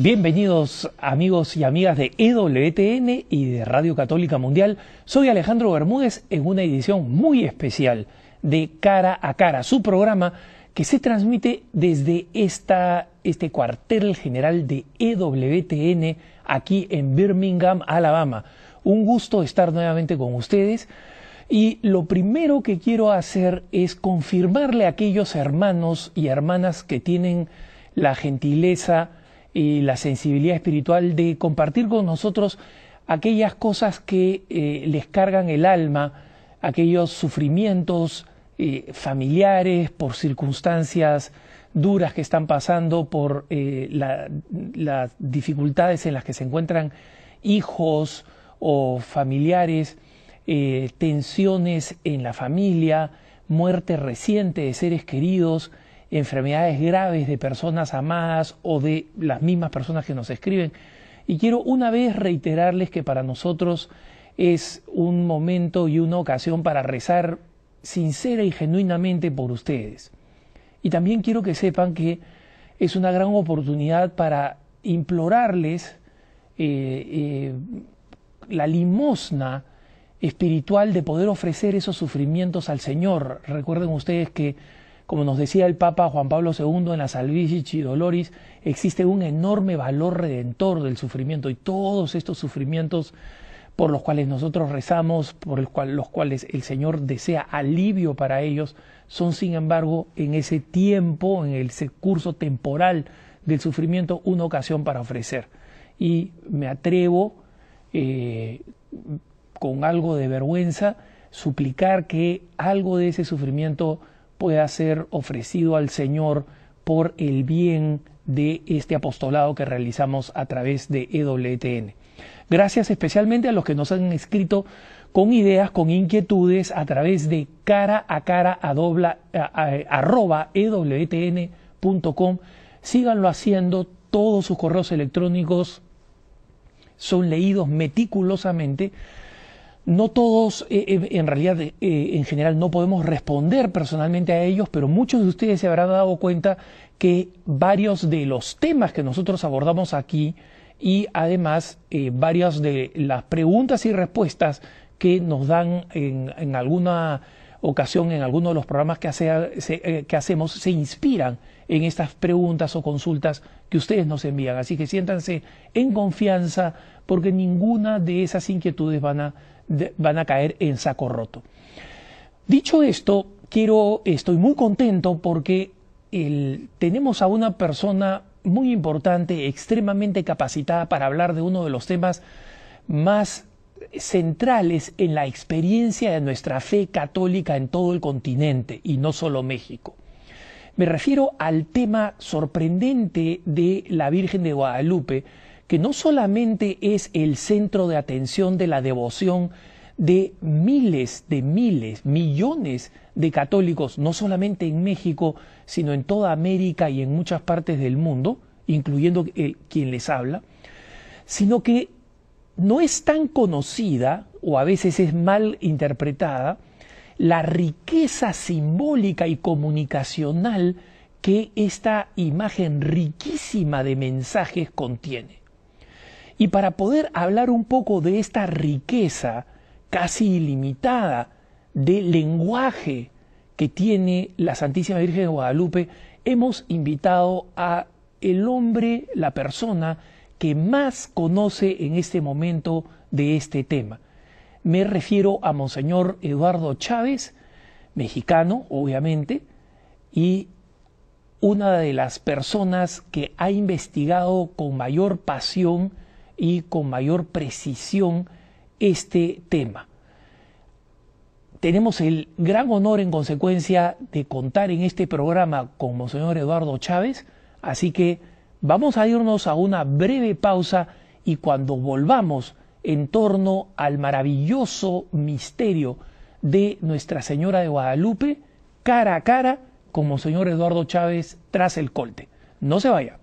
Bienvenidos amigos y amigas de EWTN y de Radio Católica Mundial. Soy Alejandro Bermúdez en una edición muy especial de Cara a Cara, su programa que se transmite desde este cuartel general de EWTN aquí en Birmingham, Alabama. Un gusto estar nuevamente con ustedes. Y lo primero que quiero hacer es confirmarle a aquellos hermanos y hermanas que tienen la gentileza y la sensibilidad espiritual de compartir con nosotros aquellas cosas que les cargan el alma, aquellos sufrimientos familiares por circunstancias duras que están pasando, por las dificultades en las que se encuentran hijos o familiares, tensiones en la familia, muerte reciente de seres queridos, enfermedades graves de personas amadas o de las mismas personas que nos escriben. Y quiero una vez reiterarles que para nosotros es un momento y una ocasión para rezar sincera y genuinamente por ustedes. Y también quiero que sepan que es una gran oportunidad para implorarles la limosna espiritual de poder ofrecer esos sufrimientos al Señor. Recuerden ustedes que, como nos decía el Papa Juan Pablo II en la Salvifici Doloris, existe un enorme valor redentor del sufrimiento, y todos estos sufrimientos por los cuales nosotros rezamos, por los cuales el Señor desea alivio para ellos, son sin embargo en ese tiempo, en ese curso temporal del sufrimiento, una ocasión para ofrecer. Y me atrevo con algo de vergüenza suplicar que algo de ese sufrimiento pueda ser ofrecido al Señor por el bien de este apostolado que realizamos a través de EWTN. Gracias especialmente a los que nos han escrito con ideas, con inquietudes a través de caraAcara@ewtn.com. Síganlo haciendo, todos sus correos electrónicos son leídos meticulosamente. No todos, en realidad, en general no podemos responder personalmente a ellos, pero muchos de ustedes se habrán dado cuenta que varios de los temas que nosotros abordamos aquí y además varias de las preguntas y respuestas que nos dan en alguna ocasión, en alguno de los programas que hacemos, se inspiran en estas preguntas o consultas que ustedes nos envían. Así que siéntanse en confianza, porque ninguna de esas inquietudes van a caer en saco roto. Dicho esto, estoy muy contento porque tenemos a una persona muy importante, extremadamente capacitada para hablar de uno de los temas más centrales en la experiencia de nuestra fe católica en todo el continente y no solo México. Me refiero al tema sorprendente de la Virgen de Guadalupe, que no solamente es el centro de atención de la devoción de millones de católicos, no solamente en México, sino en toda América y en muchas partes del mundo, incluyendo quien les habla, sino que no es tan conocida, o a veces es mal interpretada, la riqueza simbólica y comunicacional que esta imagen riquísima de mensajes contiene. Y para poder hablar un poco de esta riqueza casi ilimitada de lenguaje que tiene la Santísima Virgen de Guadalupe, hemos invitado a el hombre, la persona que más conoce en este momento de este tema. Me refiero a Monseñor Eduardo Chávez, mexicano, obviamente, y una de las personas que ha investigado con mayor pasión y con mayor precisión este tema. Tenemos el gran honor, en consecuencia, de contar en este programa con Monseñor Eduardo Chávez, así que vamos a irnos a una breve pausa y cuando volvamos en torno al maravilloso misterio de Nuestra Señora de Guadalupe, cara a cara con Monseñor Eduardo Chávez tras el colte. No se vaya.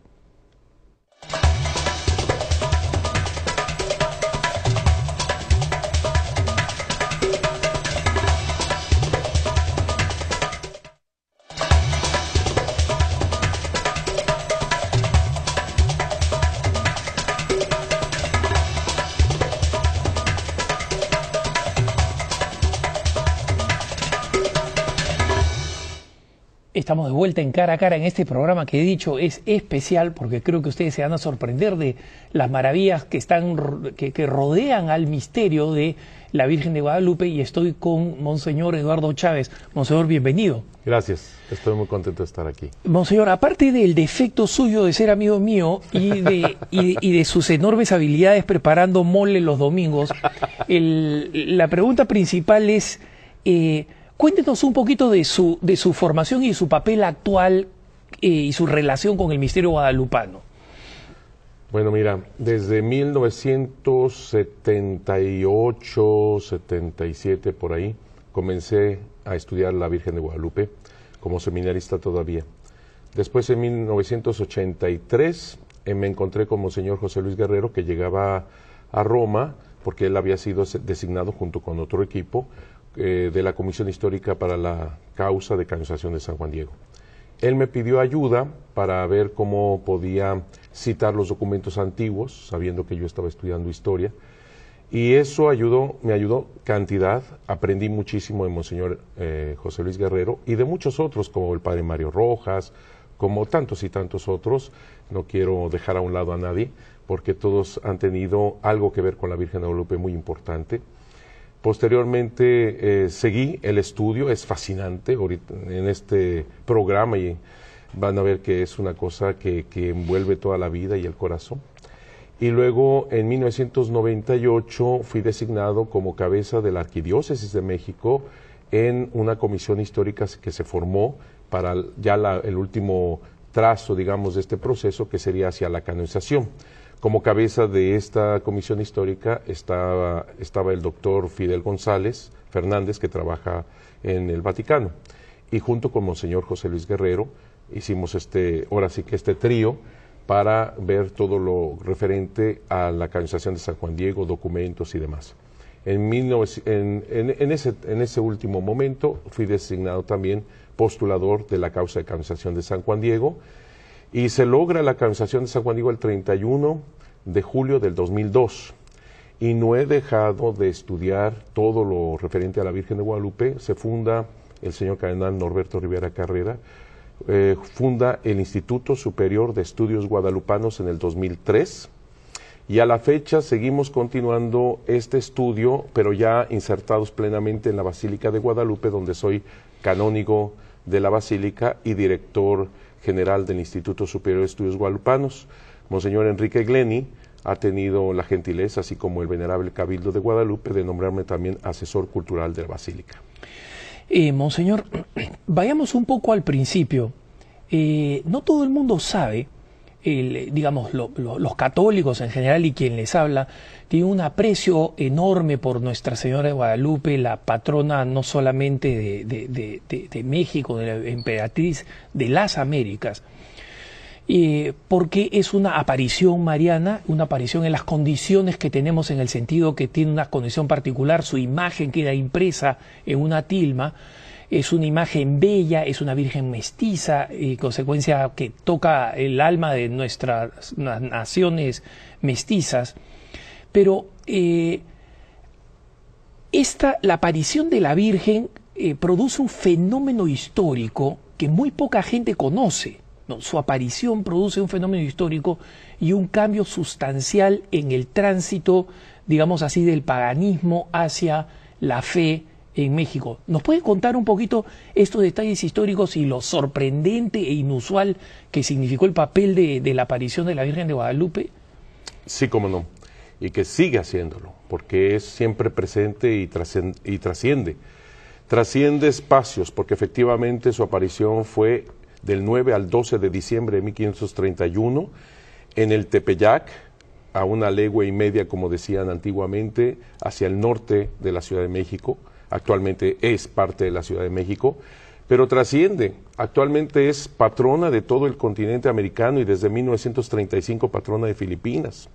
Estamos de vuelta en Cara a Cara en este programa que he dicho es especial porque creo que ustedes se van a sorprender de las maravillas que rodean al misterio de la Virgen de Guadalupe, y estoy con Monseñor Eduardo Chávez. Monseñor, bienvenido. Gracias, estoy muy contento de estar aquí. Monseñor, aparte del defecto suyo de ser amigo mío y de sus enormes habilidades preparando mole los domingos, la pregunta principal es, cuéntenos un poquito de su formación y de su papel actual y su relación con el misterio guadalupano. Bueno, mira, desde 1978, 77, por ahí, comencé a estudiar la Virgen de Guadalupe como seminarista todavía. Después, en 1983, me encontré con Monseñor José Luis Guerrero, que llegaba a Roma, porque él había sido designado junto con otro equipo de la Comisión Histórica para la Causa de Canonización de San Juan Diego. Él me pidió ayuda para ver cómo podía citar los documentos antiguos, sabiendo que yo estaba estudiando historia, y eso me ayudó cantidad. Aprendí muchísimo de Monseñor José Luis Guerrero y de muchos otros, como el Padre Mario Rojas, como tantos y tantos otros. No quiero dejar a un lado a nadie, porque todos han tenido algo que ver con la Virgen de Guadalupe muy importante. Posteriormente seguí el estudio, es fascinante ahorita en este programa, y van a ver que es una cosa que envuelve toda la vida y el corazón. Y luego en 1998 fui designado como cabeza de la Arquidiócesis de México en una comisión histórica que se formó para ya el último trazo, digamos, de este proceso, que sería hacia la canonización. Como cabeza de esta comisión histórica estaba el doctor Fidel González Fernández, que trabaja en el Vaticano. Y junto con Monseñor José Luis Guerrero hicimos ahora sí que este trío para ver todo lo referente a la canonización de San Juan Diego, documentos y demás. En ese último momento fui designado también postulador de la causa de canonización de San Juan Diego, y se logra la canonización de San Juan Diego el 31 de julio del 2002. Y no he dejado de estudiar todo lo referente a la Virgen de Guadalupe. Se funda el señor cardenal Norberto Rivera Carrera, funda el Instituto Superior de Estudios Guadalupanos en el 2003. Y a la fecha seguimos continuando este estudio, pero ya insertados plenamente en la Basílica de Guadalupe, donde soy canónigo de la Basílica y director general del Instituto Superior de Estudios Guadalupanos. Monseñor Enrique Gleni ha tenido la gentileza, así como el Venerable Cabildo de Guadalupe, de nombrarme también asesor cultural de la Basílica. Monseñor, vayamos un poco al principio. No todo el mundo sabe, digamos, los católicos en general y quien les habla, tiene un aprecio enorme por Nuestra Señora de Guadalupe, la patrona no solamente de México, de la emperatriz de las Américas, porque es una aparición mariana, una aparición en las condiciones que tenemos, en el sentido que tiene una condición particular, su imagen queda impresa en una tilma. Es una imagen bella, es una virgen mestiza, y consecuencia que toca el alma de nuestras naciones mestizas. Pero la aparición de la Virgen produce un fenómeno histórico que muy poca gente conoce, ¿no? Su aparición produce un fenómeno histórico y un cambio sustancial en el tránsito, digamos así, del paganismo hacia la fe en México. ¿Nos puede contar un poquito estos detalles históricos y lo sorprendente e inusual que significó el papel de la aparición de la Virgen de Guadalupe? Sí, cómo no, y que sigue haciéndolo, porque es siempre presente y trasciende espacios, porque efectivamente su aparición fue del 9 al 12 de diciembre de 1531 en el Tepeyac, a una legua y media, como decían antiguamente, hacia el norte de la Ciudad de México. Actualmente es parte de la Ciudad de México, pero trasciende. Actualmente es patrona de todo el continente americano y desde 1935 patrona de Filipinas.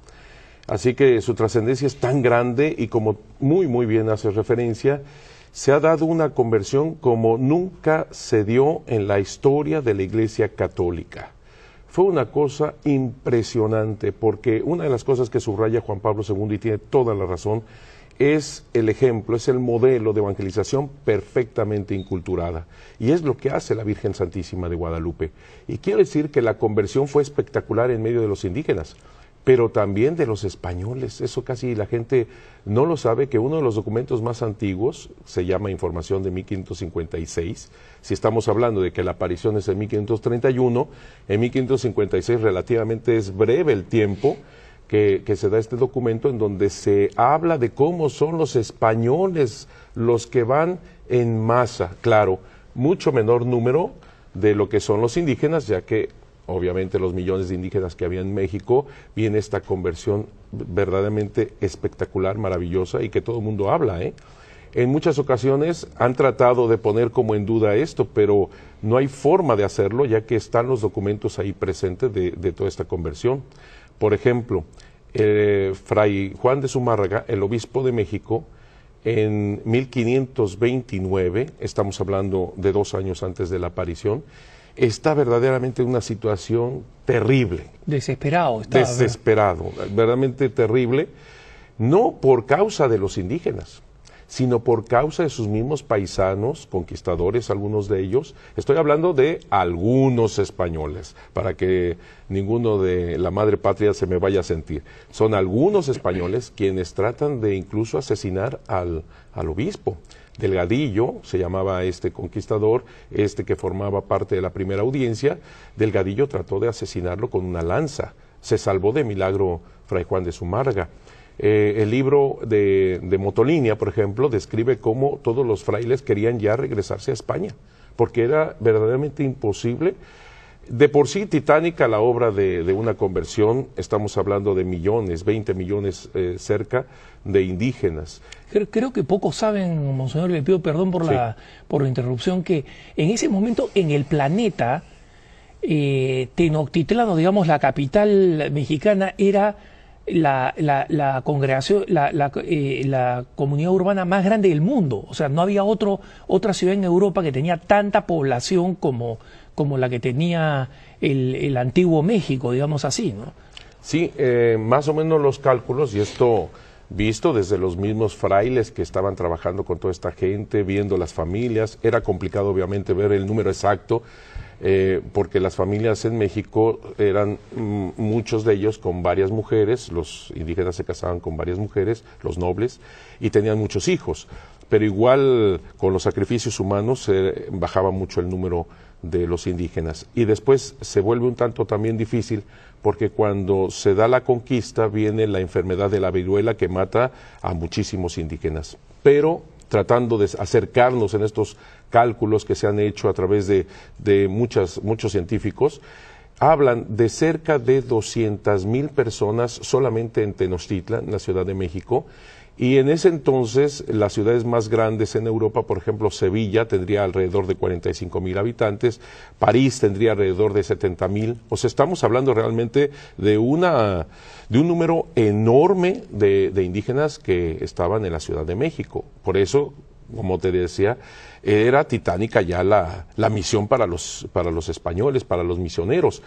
Así que su trascendencia es tan grande, y como muy bien hace referencia, se ha dado una conversión como nunca se dio en la historia de la Iglesia Católica. Fue una cosa impresionante, porque una de las cosas que subraya Juan Pablo II, y tiene toda la razón, es el ejemplo, es el modelo de evangelización perfectamente inculturada. Y es lo que hace la Virgen Santísima de Guadalupe. Y quiero decir que la conversión fue espectacular en medio de los indígenas, pero también de los españoles. Eso casi la gente no lo sabe, que uno de los documentos más antiguos se llama Información de 1556. Si estamos hablando de que la aparición es en 1531, en 1556 relativamente es breve el tiempo que se da este documento, en donde se habla de cómo son los españoles los que van en masa, claro, mucho menor número de lo que son los indígenas, ya que obviamente los millones de indígenas que había en México, viene esta conversión verdaderamente espectacular, maravillosa, y que todo el mundo habla, ¿eh? En muchas ocasiones han tratado de poner como en duda esto, pero no hay forma de hacerlo, ya que están los documentos ahí presentes de toda esta conversión. Por ejemplo, Fray Juan de Zumárraga, el obispo de México, en 1529, estamos hablando de 2 años antes de la aparición, está verdaderamente en una situación terrible. Desesperado. Estaba, desesperado, verdaderamente terrible, no por causa de los indígenas, sino por causa de sus mismos paisanos, conquistadores, algunos de ellos. Estoy hablando de algunos españoles, para que ninguno de la madre patria se me vaya a sentir. Son algunos españoles quienes tratan de incluso asesinar al obispo. Delgadillo, se llamaba este conquistador, que formaba parte de la primera audiencia. Delgadillo trató de asesinarlo con una lanza. Se salvó de milagro Fray Juan de Zumárraga. El libro de Motolinia, por ejemplo, describe cómo todos los frailes querían ya regresarse a España, porque era verdaderamente imposible. De por sí titánica la obra de una conversión, estamos hablando de millones, 20 millones cerca de indígenas. Creo que pocos saben, monseñor, le pido perdón por la interrupción, que en ese momento en el planeta, Tenochtitlán, digamos la capital mexicana, era la congregación, la comunidad urbana más grande del mundo. O sea, no había otra ciudad en Europa que tenía tanta población como la que tenía el antiguo México, digamos así, ¿no? Sí, más o menos los cálculos, y esto visto desde los mismos frailes que estaban trabajando con toda esta gente, viendo las familias. Era complicado obviamente ver el número exacto, porque las familias en México eran muchos de ellos con varias mujeres. Los indígenas se casaban con varias mujeres, los nobles, y tenían muchos hijos, pero igual con los sacrificios humanos bajaba mucho el número de los indígenas. Y después se vuelve un tanto también difícil, porque cuando se da la conquista viene la enfermedad de la viruela que mata a muchísimos indígenas. Pero tratando de acercarnos en estos cálculos que se han hecho a través de muchos científicos, hablan de cerca de 200,000 personas solamente en Tenochtitlan, en la Ciudad de México. Y en ese entonces, las ciudades más grandes en Europa, por ejemplo, Sevilla tendría alrededor de 45,000 habitantes, París tendría alrededor de 70,000. O sea, estamos hablando realmente de un número enorme de indígenas que estaban en la Ciudad de México. Por eso, como te decía, era titánica ya la misión para los españoles, para los misioneros.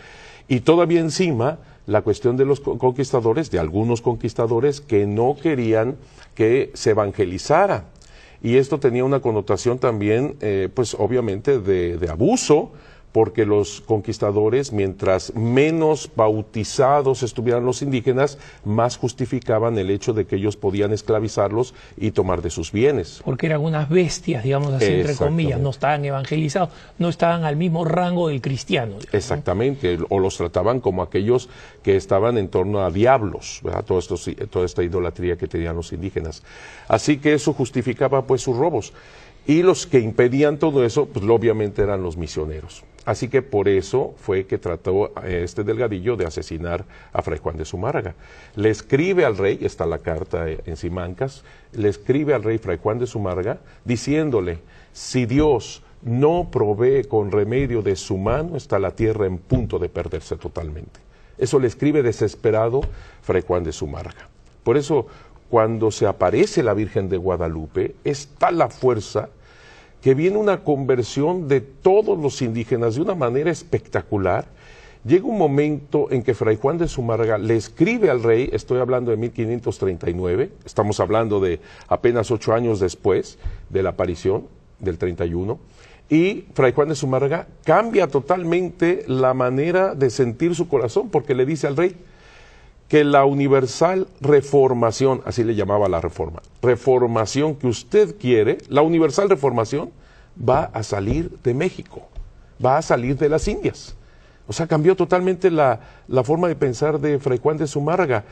Y todavía encima la cuestión de los conquistadores, de algunos conquistadores que no querían que se evangelizara. Y esto tenía una connotación también, pues obviamente de abuso, porque los conquistadores, mientras menos bautizados estuvieran los indígenas, más justificaban el hecho de que ellos podían esclavizarlos y tomar de sus bienes. Porque eran unas bestias, digamos así, entre comillas, no estaban evangelizados, no estaban al mismo rango del cristiano. Digamos. Exactamente, o los trataban como aquellos que estaban en torno a diablos, ¿verdad? Toda esta idolatría que tenían los indígenas. Así que eso justificaba pues sus robos. Y los que impedían todo eso, pues obviamente eran los misioneros. Así que por eso fue que trató Delgadillo de asesinar a Fray Juan de Zumárraga. Le escribe al rey, está la carta en Simancas, le escribe al rey Fray Juan de Zumárraga diciéndole: si Dios no provee con remedio de su mano, está la tierra en punto de perderse totalmente. Eso le escribe desesperado Fray Juan de Zumárraga. Por eso, cuando se aparece la Virgen de Guadalupe, es tal la fuerza que viene una conversión de todos los indígenas de una manera espectacular, Llega un momento en que Fray Juan de Zumárraga le escribe al rey, estoy hablando de 1539, estamos hablando de apenas 8 años después de la aparición del 31, y Fray Juan de Zumárraga cambia totalmente la manera de sentir su corazón, porque le dice al rey que la universal reformación, así le llamaba la reformación que usted quiere, la universal reformación va a salir de México, va a salir de las Indias. O sea, cambió totalmente la forma de pensar de Fray Juan de Zumárraga.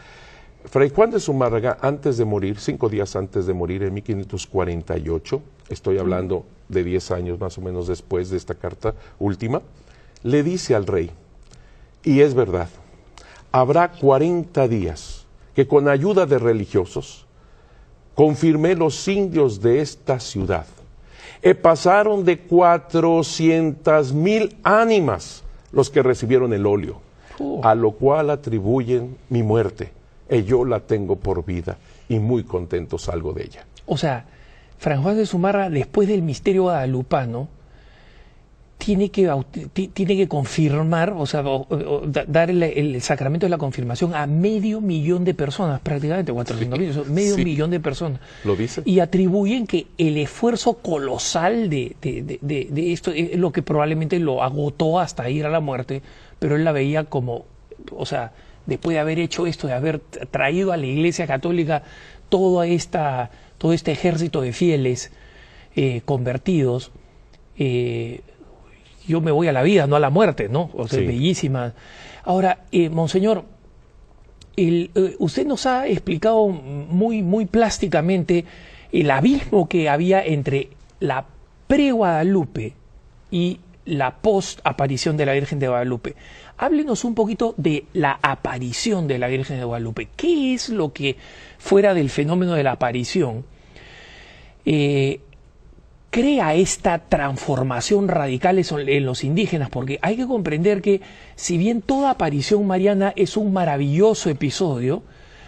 Fray Juan de Zumárraga, antes de morir, 5 días antes de morir, en 1548, estoy hablando de 10 años más o menos después de esta carta última, le dice al rey, y es verdad, habrá 40 días que con ayuda de religiosos confirmé los indios de esta ciudad. Pasaron de 400,000 ánimas los que recibieron el óleo, a lo cual atribuyen mi muerte, y yo la tengo por vida, y muy contento salgo de ella. O sea, Fray Juan de Zumárraga, después del misterio guadalupano, tiene que confirmar, o sea, dar el sacramento de la confirmación a 500,000 de personas, prácticamente 400,000, medio millón de personas. ¿Lo dice? Y atribuyen que el esfuerzo colosal de esto es lo que probablemente lo agotó hasta ir a la muerte, pero él la veía como, o sea, después de haber hecho esto, de haber traído a la Iglesia Católica todo este ejército de fieles convertidos, yo me voy a la vida, no a la muerte, ¿no? O sea, sí. Bellísima. Ahora, Monseñor, usted nos ha explicado muy plásticamente el abismo que había entre la pre-Guadalupe y la post-aparición de la Virgen de Guadalupe. Háblenos un poquito de la aparición de la Virgen de Guadalupe. ¿Qué es lo que, fuera del fenómeno de la aparición, crea esta transformación radical en los indígenas? Porque hay que comprender que, si bien toda aparición mariana es un maravilloso episodio,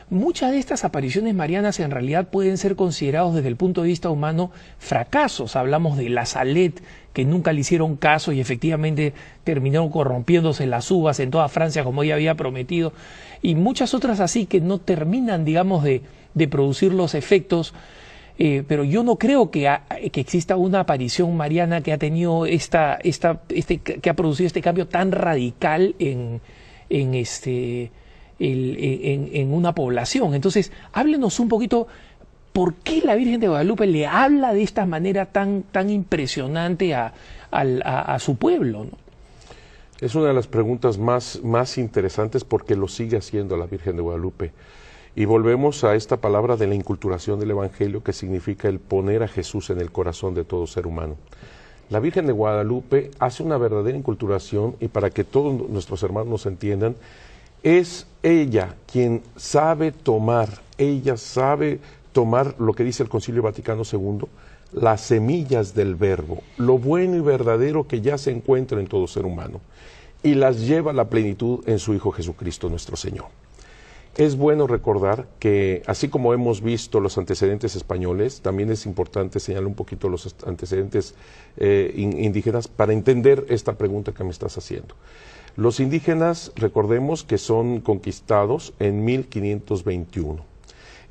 muchas de estas apariciones marianas en realidad pueden ser considerados desde el punto de vista humano fracasos. Hablamos de la Salette, que nunca le hicieron caso y efectivamente terminaron corrompiéndose las uvas en toda Francia como ella había prometido, y muchas otras así que no terminan, digamos, de producir los efectos. Pero yo no creo que exista una aparición mariana que ha tenido que ha producido este cambio tan radical en una población. Entonces, háblenos un poquito por qué la Virgen de Guadalupe le habla de esta manera tan impresionante a su pueblo, ¿no? Es una de las preguntas más interesantes, porque lo sigue haciendo la Virgen de Guadalupe. Y volvemos a esta palabra de la inculturación del Evangelio, que significa el poner a Jesús en el corazón de todo ser humano. La Virgen de Guadalupe hace una verdadera inculturación, y para que todos nuestros hermanos nos entiendan, es ella quien sabe tomar lo que dice el Concilio Vaticano II, las semillas del Verbo, lo bueno y verdadero que ya se encuentra en todo ser humano, y las lleva a la plenitud en su Hijo Jesucristo nuestro Señor. Es bueno recordar que, así como hemos visto los antecedentes españoles, también es importante señalar un poquito los antecedentes indígenas para entender esta pregunta que me estás haciendo. Los indígenas, recordemos que son conquistados en 1521.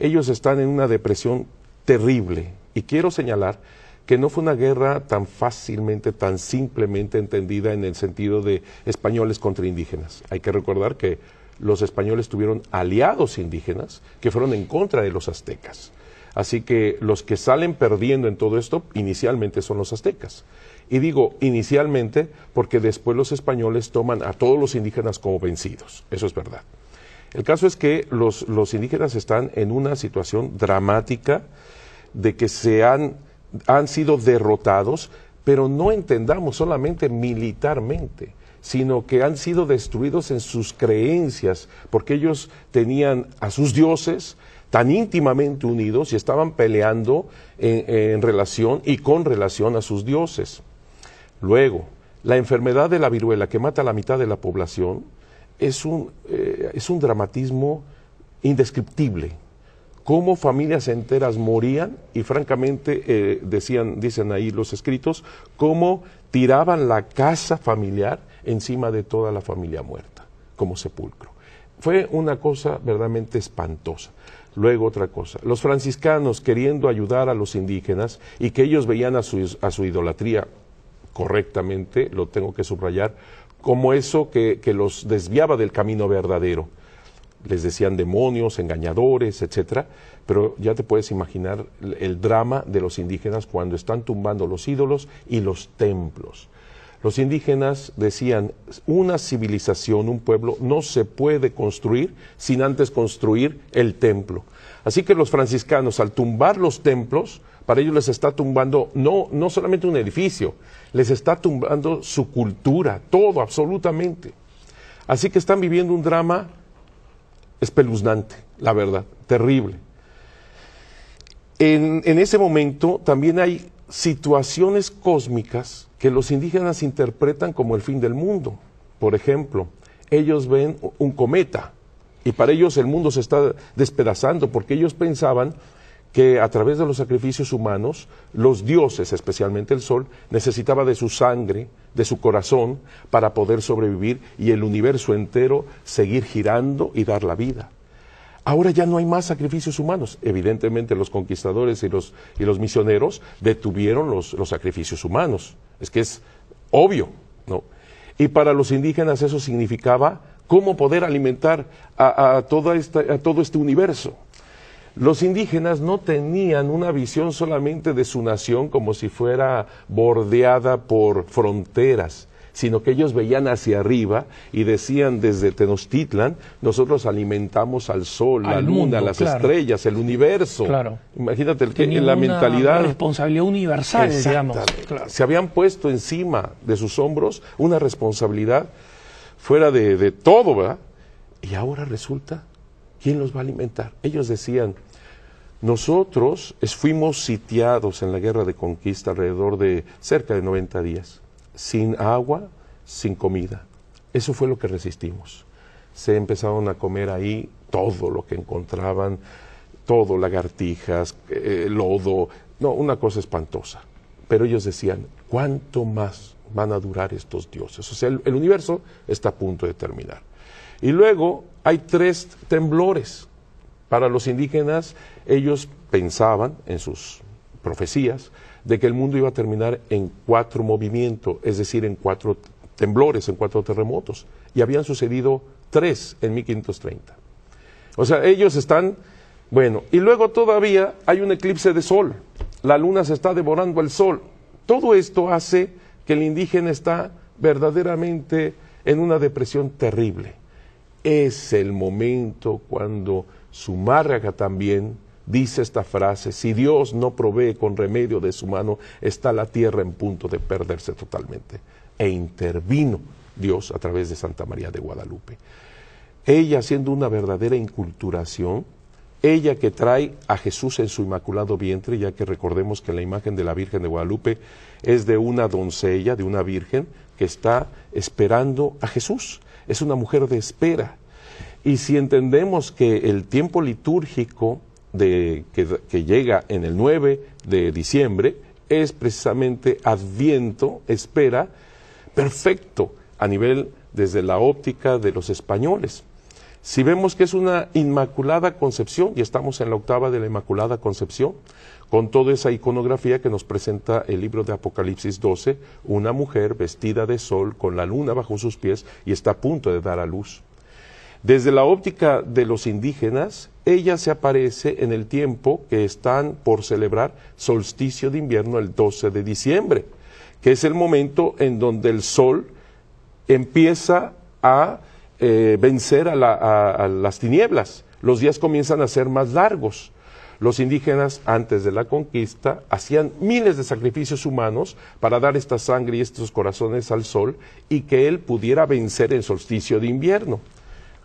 Ellos están en una depresión terrible, y quiero señalar que no fue una guerra tan fácilmente, tan simplemente entendida en el sentido de españoles contra indígenas. Hay que recordar que los españoles tuvieron aliados indígenas que fueron en contra de los aztecas. Así que los que salen perdiendo en todo esto inicialmente son los aztecas. Y digo inicialmente porque después los españoles toman a todos los indígenas como vencidos. Eso es verdad. El caso es que los indígenas están en una situación dramática de que han sido derrotados, pero no entendamos solamente militarmente, sino que han sido destruidos en sus creencias, porque ellos tenían a sus dioses tan íntimamente unidos y estaban peleando en relación y con relación a sus dioses. Luego, la enfermedad de la viruela, que mata a la mitad de la población, es un dramatismo indescriptible. cómo familias enteras morían y francamente, dicen ahí los escritos, cómo tiraban la casa familiar encima de toda la familia muerta, como sepulcro. Fue una cosa verdaderamente espantosa. Luego otra cosa, los franciscanos queriendo ayudar a los indígenas y que ellos veían a su idolatría correctamente, lo tengo que subrayar, como eso que los desviaba del camino verdadero. Les decían demonios, engañadores, etcétera, pero ya te puedes imaginar el drama de los indígenas cuando están tumbando los ídolos y los templos. Los indígenas decían, una civilización, un pueblo, no se puede construir sin antes construir el templo. Así que los franciscanos, al tumbar los templos, para ellos les está tumbando no solamente un edificio, les está tumbando su cultura, todo, absolutamente. Así que están viviendo un drama espeluznante, la verdad, terrible. En ese momento también hay situaciones cósmicas que los indígenas interpretan como el fin del mundo. Por ejemplo, ellos ven un cometa y para ellos el mundo se está despedazando porque ellos pensaban que a través de los sacrificios humanos, los dioses, especialmente el sol, necesitaba de su sangre, de su corazón, para poder sobrevivir y el universo entero seguir girando y dar la vida. Ahora ya no hay más sacrificios humanos. Evidentemente los conquistadores y los misioneros detuvieron los sacrificios humanos. Es que es obvio, ¿no? Y para los indígenas eso significaba cómo poder alimentar a todo este universo. Los indígenas no tenían una visión solamente de su nación como si fuera bordeada por fronteras, sino que ellos veían hacia arriba y decían desde Tenochtitlan, nosotros alimentamos al sol, la luna, las estrellas, el universo. Claro. Imagínate la mentalidad. Una responsabilidad universal, digamos. Claro. Se habían puesto encima de sus hombros una responsabilidad fuera de todo, ¿verdad? Y ahora resulta, ¿quién los va a alimentar? Ellos decían, nosotros fuimos sitiados en la guerra de conquista alrededor de cerca de 90 días. Sin agua, sin comida. Eso fue lo que resistimos. Se empezaron a comer ahí todo lo que encontraban, todo, lagartijas, lodo, no, una cosa espantosa. Pero ellos decían, ¿cuánto más van a durar estos dioses? O sea, el universo está a punto de terminar. Y luego hay 3 temblores. Para los indígenas, ellos pensaban en sus profecías de que el mundo iba a terminar en 4 movimientos, es decir, en 4 temblores, en 4 terremotos. Y habían sucedido 3 en 1530. O sea, ellos están, bueno, y luego todavía hay un eclipse de sol. La luna se está devorando al sol. Todo esto hace que el indígena está verdaderamente en una depresión terrible. Es el momento cuando Zumárraga también dice esta frase, si Dios no provee con remedio de su mano, está la tierra en punto de perderse totalmente. E intervino Dios a través de Santa María de Guadalupe. Ella haciendo una verdadera inculturación, ella que trae a Jesús en su inmaculado vientre, ya que recordemos que la imagen de la Virgen de Guadalupe es de una doncella, de una virgen que está esperando a Jesús. Es una mujer de espera. Y si entendemos que el tiempo litúrgico que llega en el 9 de diciembre es precisamente Adviento, espera, perfecto a nivel desde la óptica de los españoles. Si vemos que es una Inmaculada Concepción, y estamos en la octava de la Inmaculada Concepción, con toda esa iconografía que nos presenta el libro de Apocalipsis 12, una mujer vestida de sol con la luna bajo sus pies y está a punto de dar a luz. Desde la óptica de los indígenas, ella se aparece en el tiempo que están por celebrar solsticio de invierno el 12 de diciembre, que es el momento en donde el sol empieza a vencer a las tinieblas. Los días comienzan a ser más largos. Los indígenas, antes de la conquista, hacían miles de sacrificios humanos para dar esta sangre y estos corazones al sol y que él pudiera vencer el solsticio de invierno.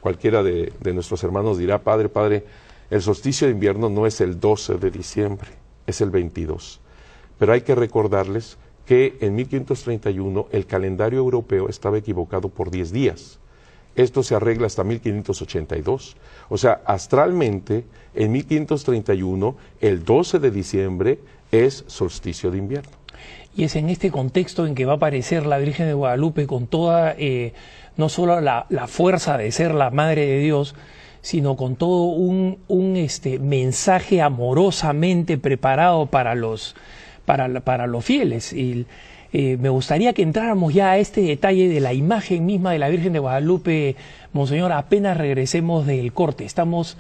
Cualquiera de nuestros hermanos dirá, Padre, el solsticio de invierno no es el 12 de diciembre, es el 22. Pero hay que recordarles que en 1531 el calendario europeo estaba equivocado por 10 días. Esto se arregla hasta 1582. O sea, astralmente, en 1531, el 12 de diciembre es solsticio de invierno. Y es en este contexto en que va a aparecer la Virgen de Guadalupe con toda, no solo la fuerza de ser la Madre de Dios, sino con todo un mensaje amorosamente preparado para los fieles. Y, me gustaría que entráramos ya a este detalle de la imagen misma de la Virgen de Guadalupe, Monseñor, apenas regresemos del corte. Estamos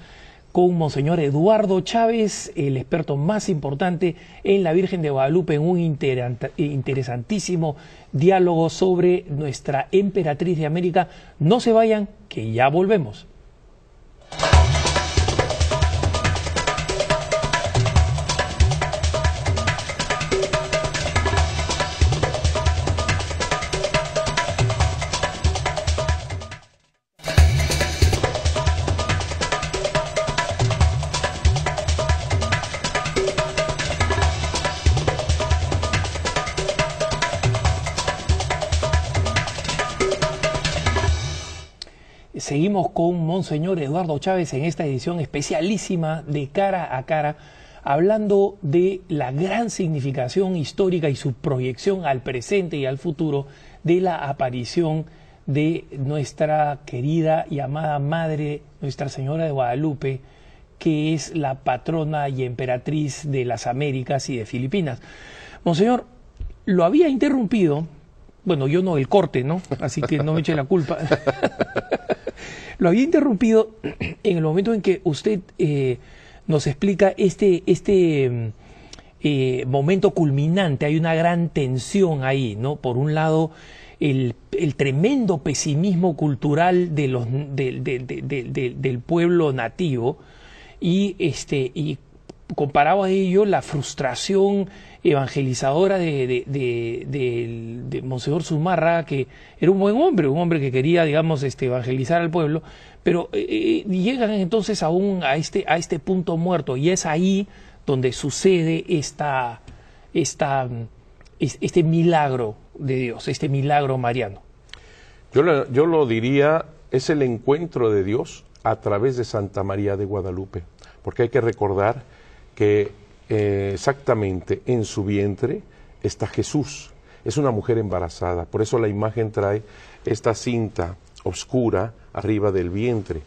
con Monseñor Eduardo Chávez, el experto más importante en la Virgen de Guadalupe, en un interesantísimo diálogo sobre nuestra emperatriz de América. No se vayan, que ya volvemos. Seguimos con Monseñor Eduardo Chávez en esta edición especialísima de Cara a Cara, hablando de la gran significación histórica y su proyección al presente y al futuro de la aparición de nuestra querida y amada Madre, Nuestra Señora de Guadalupe, que es la patrona y emperatriz de las Américas y de Filipinas. Monseñor, lo había interrumpido, bueno, yo no, el corte, ¿no? Así que no me eche la culpa. Lo había interrumpido en el momento en que usted nos explica este momento culminante. Hay una gran tensión ahí, ¿no? Por un lado, el tremendo pesimismo cultural de del pueblo nativo y comparado a ello la frustración evangelizadora de Monseñor Zumárraga, que era un buen hombre, un hombre que quería, digamos, evangelizar al pueblo, pero llegan entonces aún a este punto muerto, y es ahí donde sucede este milagro de Dios, este milagro mariano. Yo lo diría, es el encuentro de Dios a través de Santa María de Guadalupe, porque hay que recordar que exactamente en su vientre está Jesús. Es una mujer embarazada, por eso la imagen trae esta cinta oscura arriba del vientre.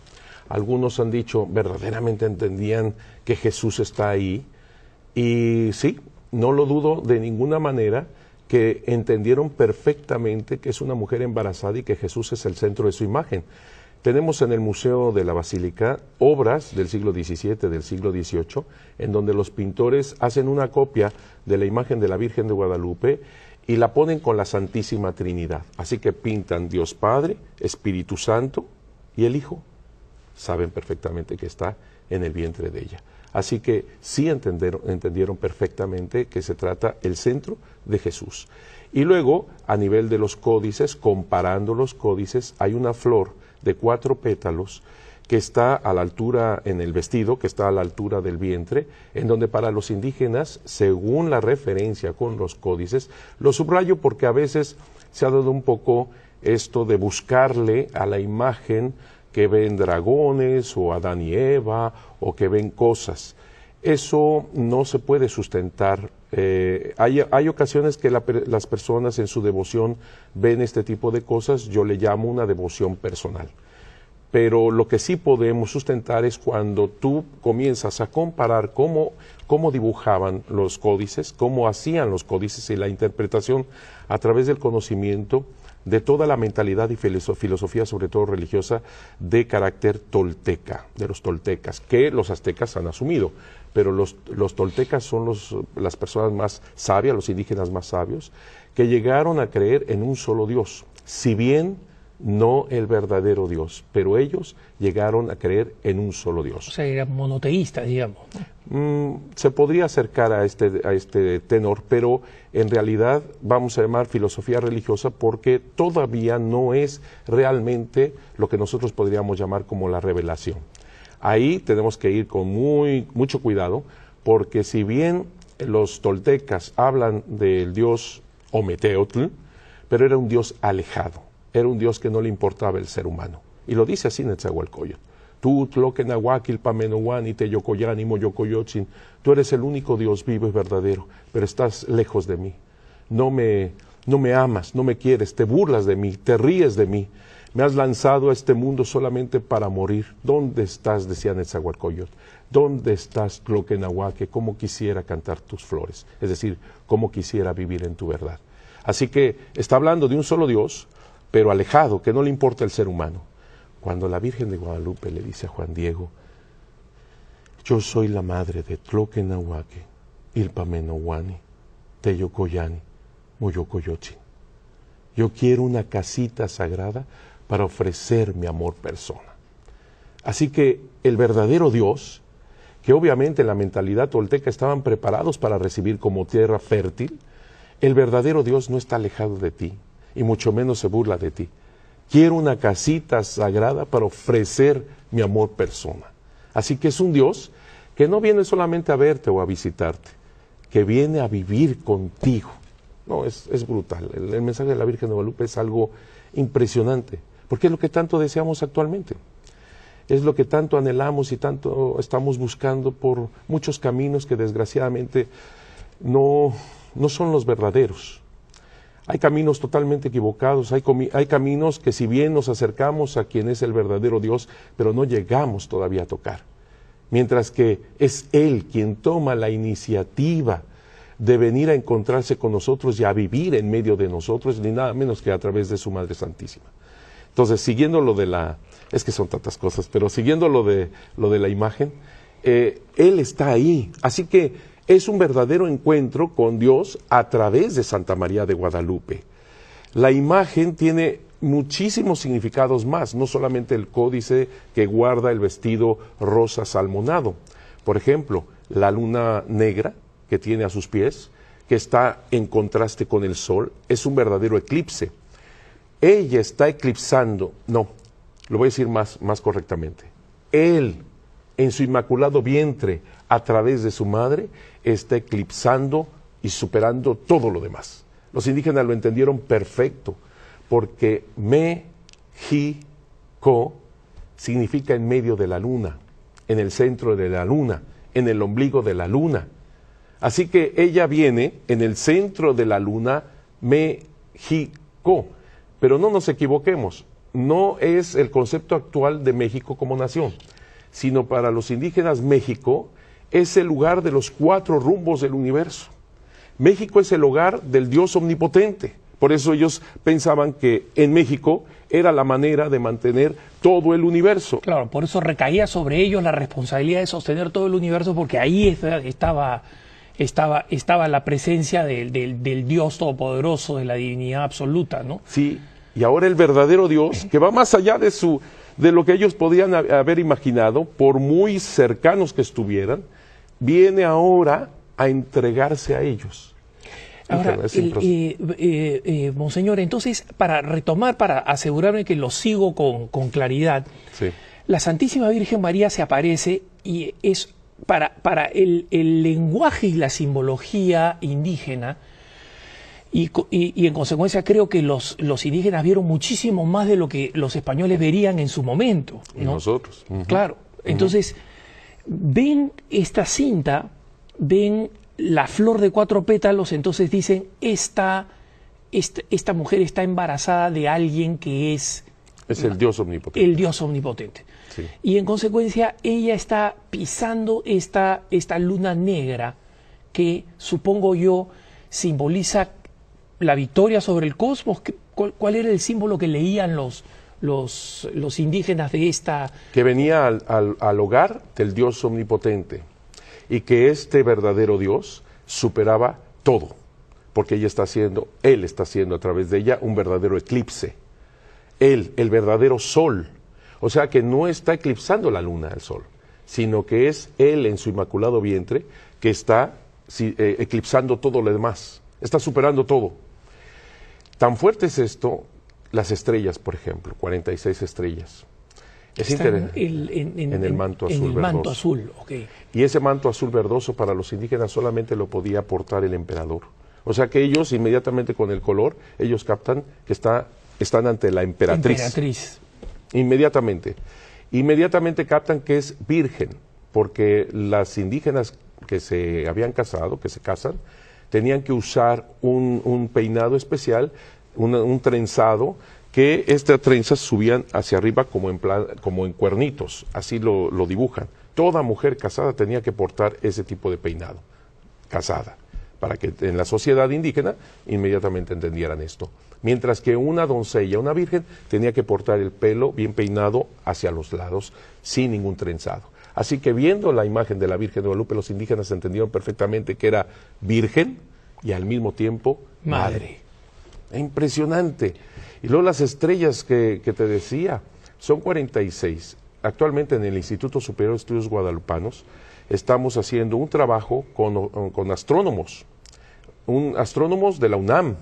Algunos han dicho, verdaderamente entendían que Jesús está ahí, y sí, no lo dudo de ninguna manera, que entendieron perfectamente que es una mujer embarazada y que Jesús es el centro de su imagen. Tenemos en el Museo de la Basílica obras del siglo XVII, del siglo XVIII, en donde los pintores hacen una copia de la imagen de la Virgen de Guadalupe y la ponen con la Santísima Trinidad. Así que pintan Dios Padre, Espíritu Santo y el Hijo. Saben perfectamente que está en el vientre de ella. Así que sí entendieron perfectamente que se trata el centro de Jesús. Y luego, a nivel de los códices, comparando los códices, hay una flor de 4 pétalos que está a la altura, en el vestido, que está a la altura del vientre, en donde para los indígenas, según la referencia con los códices, lo subrayo porque a veces se ha dado un poco esto de buscarle a la imagen que ven dragones o Adán y Eva o que ven cosas. Eso no se puede sustentar. Hay ocasiones que las personas en su devoción ven este tipo de cosas, yo le llamo una devoción personal. Pero lo que sí podemos sustentar es cuando tú comienzas a comparar cómo dibujaban los códices, cómo hacían los códices y la interpretación a través del conocimiento de toda la mentalidad y filosofía, sobre todo religiosa, de carácter tolteca, de los toltecas, que los aztecas han asumido, pero los toltecas son las personas más sabias, los indígenas más sabios, que llegaron a creer en un solo Dios, si bien no el verdadero Dios, pero ellos llegaron a creer en un solo Dios. O sea, eran monoteístas, digamos. Se podría acercar a este tenor, pero en realidad vamos a llamar filosofía religiosa porque todavía no es realmente lo que nosotros podríamos llamar como la revelación. Ahí tenemos que ir con mucho cuidado, porque si bien los toltecas hablan del dios Ometeotl, pero era un dios alejado, era un dios que no le importaba el ser humano. Y lo dice así en Netzahualcóyotl. Tú, Tloquenahuaquil, Pamenohuani, Teyocoyani, Moyocoyotzin, tú eres el único Dios vivo y verdadero, pero estás lejos de mí. No me amas, no me quieres, te burlas de mí, te ríes de mí. Me has lanzado a este mundo solamente para morir. ¿Dónde estás? Decía Netzahualcóyotl. ¿Dónde estás, Tloquenahuaque? ¿Cómo quisiera cantar tus flores? Es decir, ¿cómo quisiera vivir en tu verdad? Así que está hablando de un solo Dios, pero alejado, que no le importa el ser humano. Cuando la Virgen de Guadalupe le dice a Juan Diego, yo soy la madre de Tloquenahuaque, Ilpamenohuani, Teyocoyani, Moyocoyotzin. Yo quiero una casita sagrada para ofrecer mi amor persona. Así que el verdadero Dios, que obviamente en la mentalidad tolteca estaban preparados para recibir como tierra fértil, el verdadero Dios no está alejado de ti, y mucho menos se burla de ti. Quiero una casita sagrada para ofrecer mi amor persona. Así que es un Dios que no viene solamente a verte o a visitarte, que viene a vivir contigo. No, es brutal. El mensaje de la Virgen de Guadalupe es algo impresionante, porque es lo que tanto deseamos actualmente. Es lo que tanto anhelamos y tanto estamos buscando por muchos caminos que desgraciadamente no son los verdaderos. Hay caminos totalmente equivocados, hay caminos que si bien nos acercamos a quien es el verdadero Dios, pero no llegamos todavía a tocar. Mientras que es Él quien toma la iniciativa de venir a encontrarse con nosotros y a vivir en medio de nosotros, ni nada menos que a través de su Madre Santísima. Entonces, siguiendo lo de es que son tantas cosas, pero siguiendo lo de la imagen, Él está ahí. Así que es un verdadero encuentro con Dios a través de Santa María de Guadalupe. La imagen tiene muchísimos significados más, no solamente el códice que guarda el vestido rosa salmonado. Por ejemplo, la luna negra que tiene a sus pies, que está en contraste con el sol, es un verdadero eclipse. Ella está eclipsando, no, lo voy a decir más correctamente. Él, en su inmaculado vientre, a través de su madre, está eclipsando y superando todo lo demás. Los indígenas lo entendieron perfecto, porque México significa en medio de la luna, en el centro de la luna, en el ombligo de la luna. Así que ella viene en el centro de la luna, México. Pero no nos equivoquemos, no es el concepto actual de México como nación, sino para los indígenas México es el lugar de los 4 rumbos del universo. México es el hogar del Dios omnipotente. Por eso ellos pensaban que en México era la manera de mantener todo el universo. Claro, por eso recaía sobre ellos la responsabilidad de sostener todo el universo, porque ahí estaba la presencia del Dios todopoderoso, de la divinidad absoluta, ¿no? Sí, y ahora el verdadero Dios, que va más allá de lo que ellos podían haber imaginado, por muy cercanos que estuvieran, viene ahora a entregarse a ellos. Ahora, Monseñor, entonces, para retomar, para asegurarme que lo sigo con claridad, sí. La Santísima Virgen María se aparece y es para el lenguaje y la simbología indígena, y en consecuencia creo que los indígenas vieron muchísimo más de lo que los españoles verían en su momento, ¿no? Y nosotros. Claro, entonces ven esta cinta, ven la flor de 4 pétalos, entonces dicen, esta mujer está embarazada de alguien que es el Dios omnipotente. El Dios omnipotente. Sí. Y en consecuencia ella está pisando esta luna negra que, supongo yo, simboliza la victoria sobre el cosmos. ¿Cuál era el símbolo que leían los indígenas de esta? Que venía al hogar del Dios omnipotente, y que este verdadero Dios superaba todo, porque Él está haciendo a través de ella un verdadero eclipse. Él, el verdadero sol, o sea que no está eclipsando la luna al sol, sino que es Él en su inmaculado vientre que está eclipsando todo lo demás, está superando todo. Tan fuerte es esto, las estrellas, por ejemplo, 46 estrellas. Es interesante. En el manto azul verdoso. Manto azul, okay. Y ese manto azul verdoso para los indígenas solamente lo podía portar el emperador. O sea que ellos inmediatamente con el color, ellos captan que están ante la emperatriz. inmediatamente. Inmediatamente captan que es virgen, porque las indígenas que se habían casado, que se casan, tenían que usar un peinado especial, un trenzado, que estas trenzas subían hacia arriba como en cuernitos, así lo dibujan. Toda mujer casada tenía que portar ese tipo de peinado, casada, para que en la sociedad indígena inmediatamente entendieran esto. Mientras que una doncella, una virgen, tenía que portar el pelo bien peinado hacia los lados, sin ningún trenzado. Así que viendo la imagen de la Virgen de Guadalupe, los indígenas entendieron perfectamente que era virgen y al mismo tiempo madre. Impresionante. Y luego las estrellas que te decía, son 46. Actualmente en el Instituto Superior de Estudios Guadalupanos estamos haciendo un trabajo con astrónomos, astrónomos de la UNAM,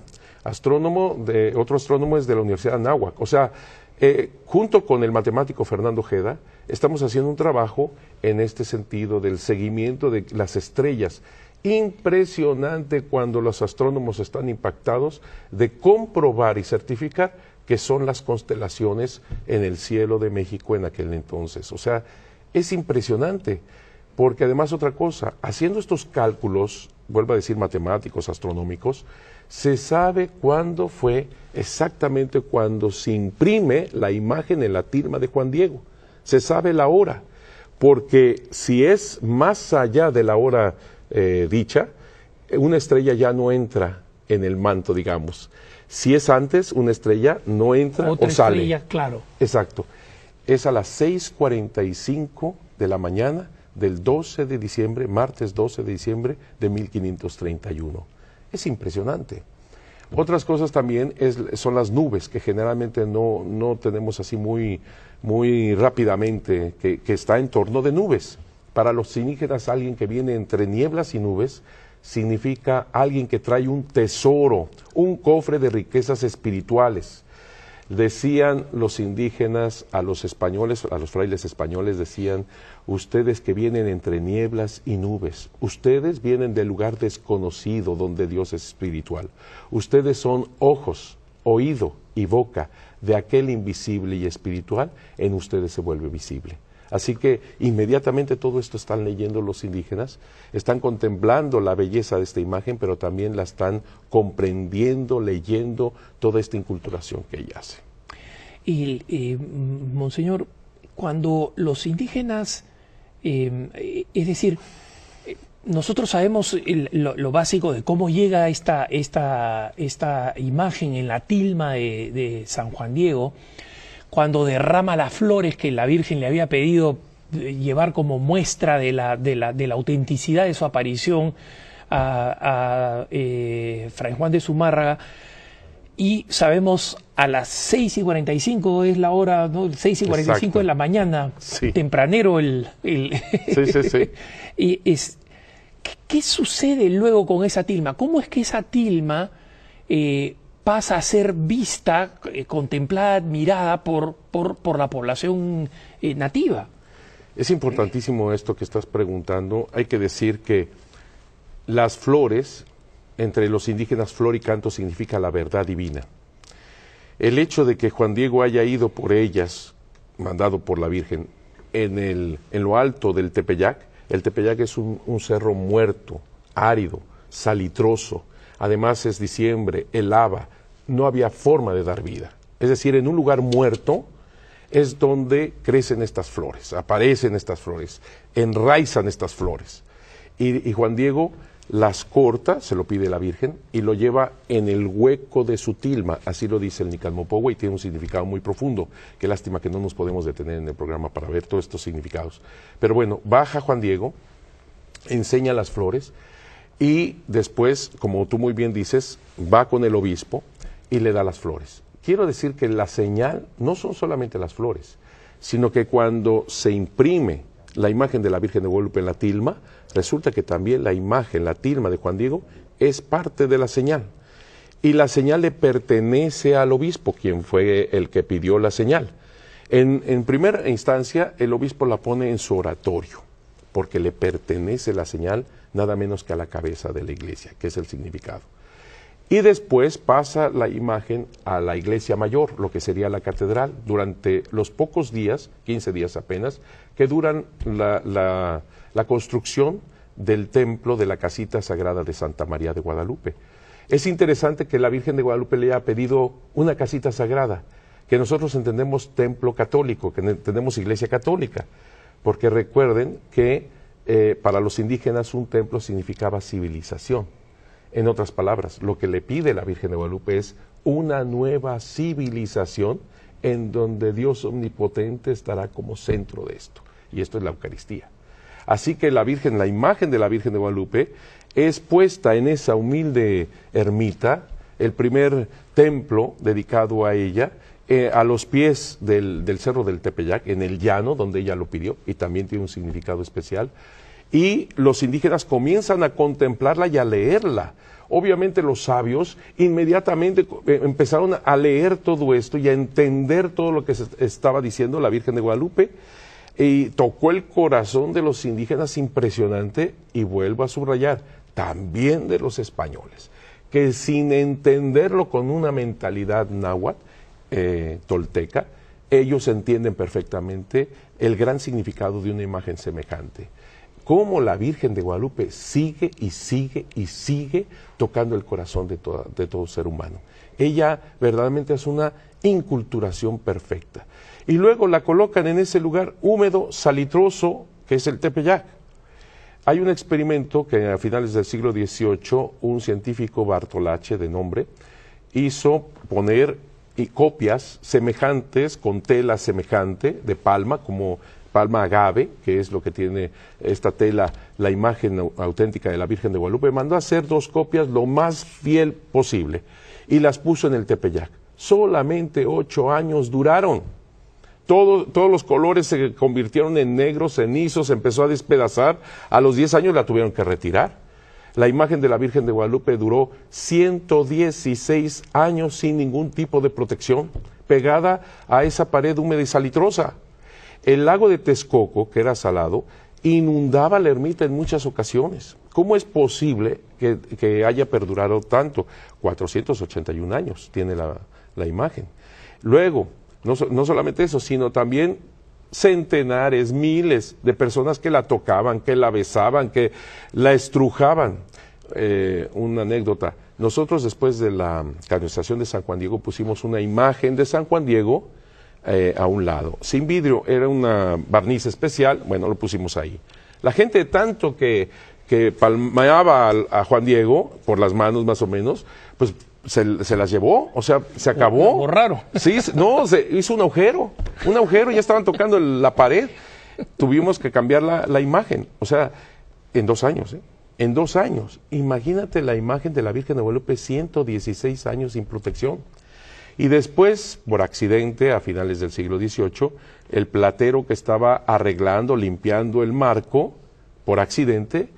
otro astrónomo es de la Universidad de Anáhuac. O sea, junto con el matemático Fernando Ojeda, estamos haciendo un trabajo en este sentido del seguimiento de las estrellas. Impresionante cuando los astrónomos están impactados de comprobar y certificar que son las constelaciones en el cielo de México en aquel entonces. O sea, es impresionante, porque además otra cosa, haciendo estos cálculos, vuelvo a decir matemáticos, astronómicos, se sabe cuándo fue exactamente cuando se imprime la imagen en la tilma de Juan Diego. Se sabe la hora, porque si es más allá de la hora dicha, una estrella ya no entra en el manto, digamos. Si es antes, una estrella no entra otra o sale. Estrella, claro. Exacto. Es a las 6:45 de la mañana del 12 de diciembre, martes 12 de diciembre de 1531. Es impresionante. Otras cosas también son las nubes, que generalmente no tenemos así muy rápidamente, que está en torno de nubes. Para los indígenas, alguien que viene entre nieblas y nubes significa alguien que trae un tesoro, un cofre de riquezas espirituales. Decían los indígenas a los españoles, a los frailes españoles, decían: ustedes que vienen entre nieblas y nubes, ustedes vienen del lugar desconocido donde Dios es espiritual. Ustedes son ojos, oído y boca de aquel invisible y espiritual, en ustedes se vuelve visible. Así que inmediatamente todo esto están leyendo los indígenas, están contemplando la belleza de esta imagen, pero también la están comprendiendo, leyendo toda esta inculturación que ella hace. Y, monseñor, cuando los indígenas, es decir, nosotros sabemos lo básico de cómo llega esta imagen en la tilma de San Juan Diego, cuando derrama las flores que la Virgen le había pedido llevar como muestra de la autenticidad de su aparición a Fray Juan de Zumárraga. Y sabemos a las 6:45 es la hora, ¿no? 6:45 de la mañana, sí. Tempranero Sí. Y ¿qué sucede luego con esa tilma? ¿Cómo es que esa tilma pasa a ser vista, contemplada, admirada por la población nativa? Es importantísimo esto que estás preguntando. Hay que decir que las flores, entre los indígenas, flor y canto significa la verdad divina. El hecho de que Juan Diego haya ido por ellas, mandado por la Virgen, en lo alto del Tepeyac. El Tepeyac es un cerro muerto, árido, salitroso. Además es diciembre, helaba, no había forma de dar vida. Es decir, en un lugar muerto es donde crecen estas flores, aparecen estas flores, enraizan estas flores. Y Juan Diego las corta, se lo pide la Virgen, y lo lleva en el hueco de su tilma, así lo dice el Nicalmopogua, y tiene un significado muy profundo. Qué lástima que no nos podemos detener en el programa para ver todos estos significados. Pero bueno, baja Juan Diego, enseña las flores, y después, como tú muy bien dices, va con el obispo y le da las flores. Quiero decir que la señal no son solamente las flores, sino que cuando se imprime la imagen de la Virgen de Guadalupe en la tilma, resulta que también la imagen, la tilma de Juan Diego, es parte de la señal. Y la señal le pertenece al obispo, quien fue el que pidió la señal. En primera instancia, el obispo la pone en su oratorio, porque le pertenece la señal nada menos que a la cabeza de la iglesia, que es el significado. Y después pasa la imagen a la iglesia mayor, lo que sería la catedral, durante los pocos días, 15 días apenas, que duran la construcción del templo de la casita sagrada de Santa María de Guadalupe. Es interesante que la Virgen de Guadalupe le haya pedido una casita sagrada, que nosotros entendemos templo católico, que entendemos iglesia católica, porque recuerden que para los indígenas un templo significaba civilización. En otras palabras, lo que le pide la Virgen de Guadalupe es una nueva civilización en donde Dios omnipotente estará como centro de esto. Y esto es la Eucaristía. Así que la Virgen, la imagen de la Virgen de Guadalupe es puesta en esa humilde ermita, el primer templo dedicado a ella, a los pies del Cerro del Tepeyac, en el llano, donde ella lo pidió, y también tiene un significado especial. Y los indígenas comienzan a contemplarla y a leerla. Obviamente los sabios inmediatamente empezaron a leer todo esto y a entender todo lo que estaba diciendo la Virgen de Guadalupe, y tocó el corazón de los indígenas impresionante, y vuelvo a subrayar, también de los españoles, que sin entenderlo con una mentalidad náhuatl, tolteca, ellos entienden perfectamente el gran significado de una imagen semejante. Cómo la Virgen de Guadalupe sigue y sigue y sigue tocando el corazón de todo ser humano. Ella verdaderamente es una inculturación perfecta. Y luego la colocan en ese lugar húmedo, salitroso, que es el Tepeyac. Hay un experimento que a finales del siglo XVIII un científico Bartolache de nombre hizo poner copias semejantes con tela semejante de palma, como palma agave, que es lo que tiene esta tela, la imagen auténtica de la Virgen de Guadalupe. Mandó a hacer 2 copias lo más fiel posible y las puso en el Tepeyac. Solamente 8 años duraron. Todos los colores se convirtieron en negros, cenizos, se empezó a despedazar. A los 10 años la tuvieron que retirar. La imagen de la Virgen de Guadalupe duró 116 años sin ningún tipo de protección, pegada a esa pared húmeda y salitrosa. El lago de Texcoco, que era salado, inundaba la ermita en muchas ocasiones. ¿Cómo es posible que haya perdurado tanto? 481 años tiene la imagen. Luego, no solamente eso, sino también centenares, miles de personas que la tocaban, que la besaban, que la estrujaban. Una anécdota, nosotros después de la canonización de San Juan Diego pusimos una imagen de San Juan Diego a un lado, sin vidrio, era una barniz especial, bueno, lo pusimos ahí. La gente tanto que palmeaba a Juan Diego por las manos más o menos, pues se las llevó, o sea, se acabó. Algo raro. Sí, no, se hizo un agujero, ya estaban tocando la pared. Tuvimos que cambiar la imagen, o sea, en 2 años, en 2 años. Imagínate la imagen de la Virgen de Guadalupe, 116 años sin protección. Y después, por accidente, a finales del siglo XVIII, el platero que estaba arreglando, limpiando el marco, por accidente,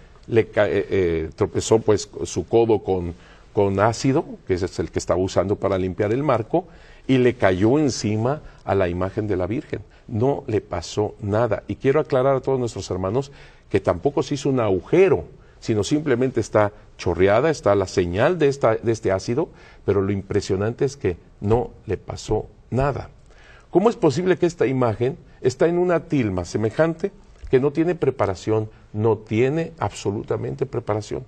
tropezó pues su codo con ácido, que ese es el que estaba usando para limpiar el marco, y le cayó encima a la imagen de la Virgen. No le pasó nada. Y quiero aclarar a todos nuestros hermanos que tampoco se hizo un agujero, sino simplemente está chorreada, está la señal de este ácido, pero lo impresionante es que no le pasó nada. ¿Cómo es posible que esta imagen está en una tilma semejante que no tiene preparación, no tiene absolutamente preparación?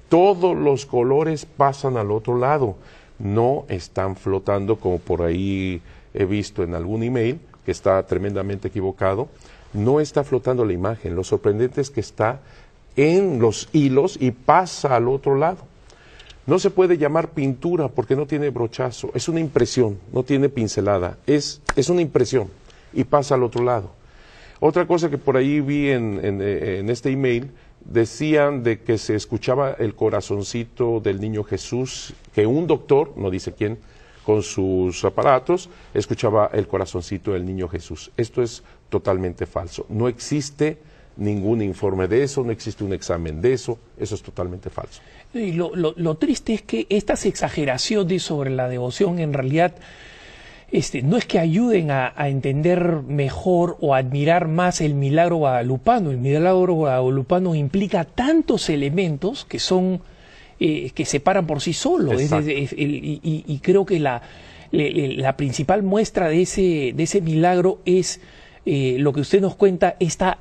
Todos los colores pasan al otro lado, no están flotando como por ahí he visto en algún email, que está tremendamente equivocado. No está flotando la imagen, lo sorprendente es que está en los hilos y pasa al otro lado. No se puede llamar pintura porque no tiene brochazo, es una impresión, no tiene pincelada, es una impresión y pasa al otro lado. Otra cosa que por ahí vi en este email, decían de que se escuchaba el corazoncito del niño Jesús, que un doctor, no dice quién, con sus aparatos, escuchaba el corazoncito del niño Jesús. Esto es totalmente falso. No existe ningún informe de eso, no existe un examen de eso, eso es totalmente falso. Y lo triste es que estas exageraciones sobre la devoción en realidad no es que ayuden a entender mejor o a admirar más el milagro guadalupano. El milagro guadalupano implica tantos elementos que son que se paran por sí solos. Y creo que la principal muestra de ese milagro es lo que usted nos cuenta, esta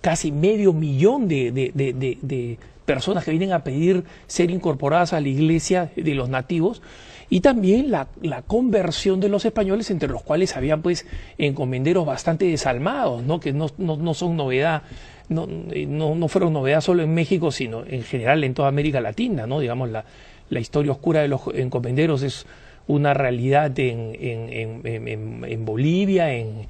casi 500.000 de personas que vienen a pedir ser incorporadas a la iglesia de los nativos, y también la conversión de los españoles, entre los cuales habían pues encomenderos bastante desalmados, ¿no? Que no son novedad, no fueron novedad solo en México, sino en general en toda América Latina, ¿no? Digamos, la historia oscura de los encomenderos es una realidad en Bolivia, en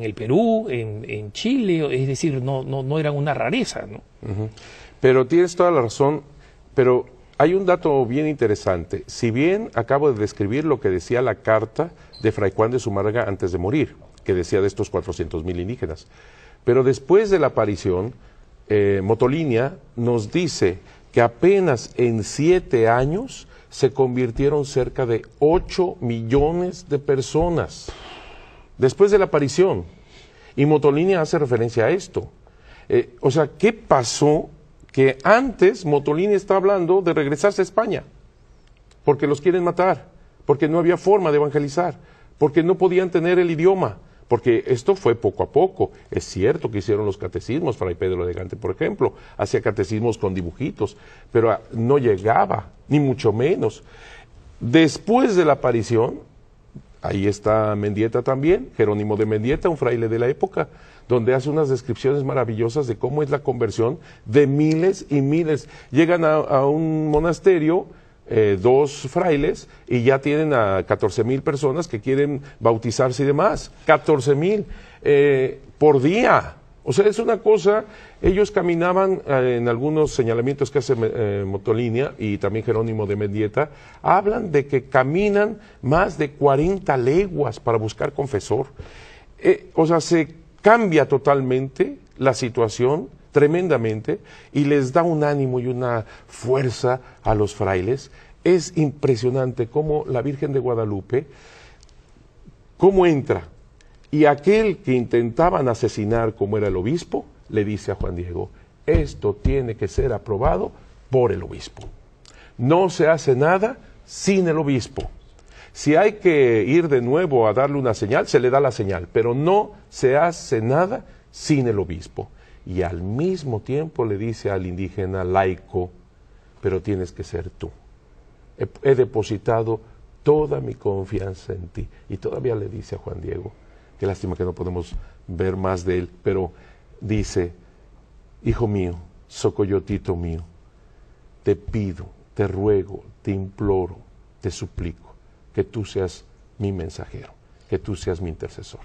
el Perú, en Chile, es decir, no eran una rareza, ¿no? Pero tienes toda la razón, pero hay un dato bien interesante. Si bien acabo de describir lo que decía la carta de Fray Juan de Zumárraga antes de morir, que decía de estos 400,000 indígenas, pero después de la aparición, Motolinia nos dice que apenas en 7 años se convirtieron cerca de 8 millones de personas después de la aparición. Y Motolinia hace referencia a esto. O sea, ¿qué pasó? Que antes Motolinia está hablando de regresarse a España, porque los quieren matar, porque no había forma de evangelizar, porque no podían tener el idioma, porque esto fue poco a poco. Es cierto que hicieron los catecismos, Fray Pedro de Gante, por ejemplo, hacía catecismos con dibujitos, pero no llegaba, ni mucho menos. Después de la aparición, ahí está Mendieta también, Jerónimo de Mendieta, un fraile de la época, donde hace unas descripciones maravillosas de cómo es la conversión de miles y miles. Llegan a un monasterio, 2 frailes, y ya tienen a 14,000 personas que quieren bautizarse y demás. 14,000 por día. O sea, es una cosa. Ellos caminaban en algunos señalamientos que hace Motolinia y también Jerónimo de Mendieta, hablan de que caminan más de 40 leguas para buscar confesor. O sea, se cambia totalmente la situación, tremendamente, y les da un ánimo y una fuerza a los frailes. Es impresionante cómo la Virgen de Guadalupe, cómo entra, y aquel que intentaban asesinar, como era el obispo, le dice a Juan Diego: esto tiene que ser aprobado por el obispo. No se hace nada sin el obispo. Si hay que ir de nuevo a darle una señal, se le da la señal, pero no se hace nada sin el obispo. Y al mismo tiempo le dice al indígena laico: pero tienes que ser tú. He depositado toda mi confianza en ti. Y todavía le dice a Juan Diego, qué lástima que no podemos ver más de él, pero dice: hijo mío, socoyotito mío, te pido, te ruego, te imploro, te suplico que tú seas mi mensajero, que tú seas mi intercesor.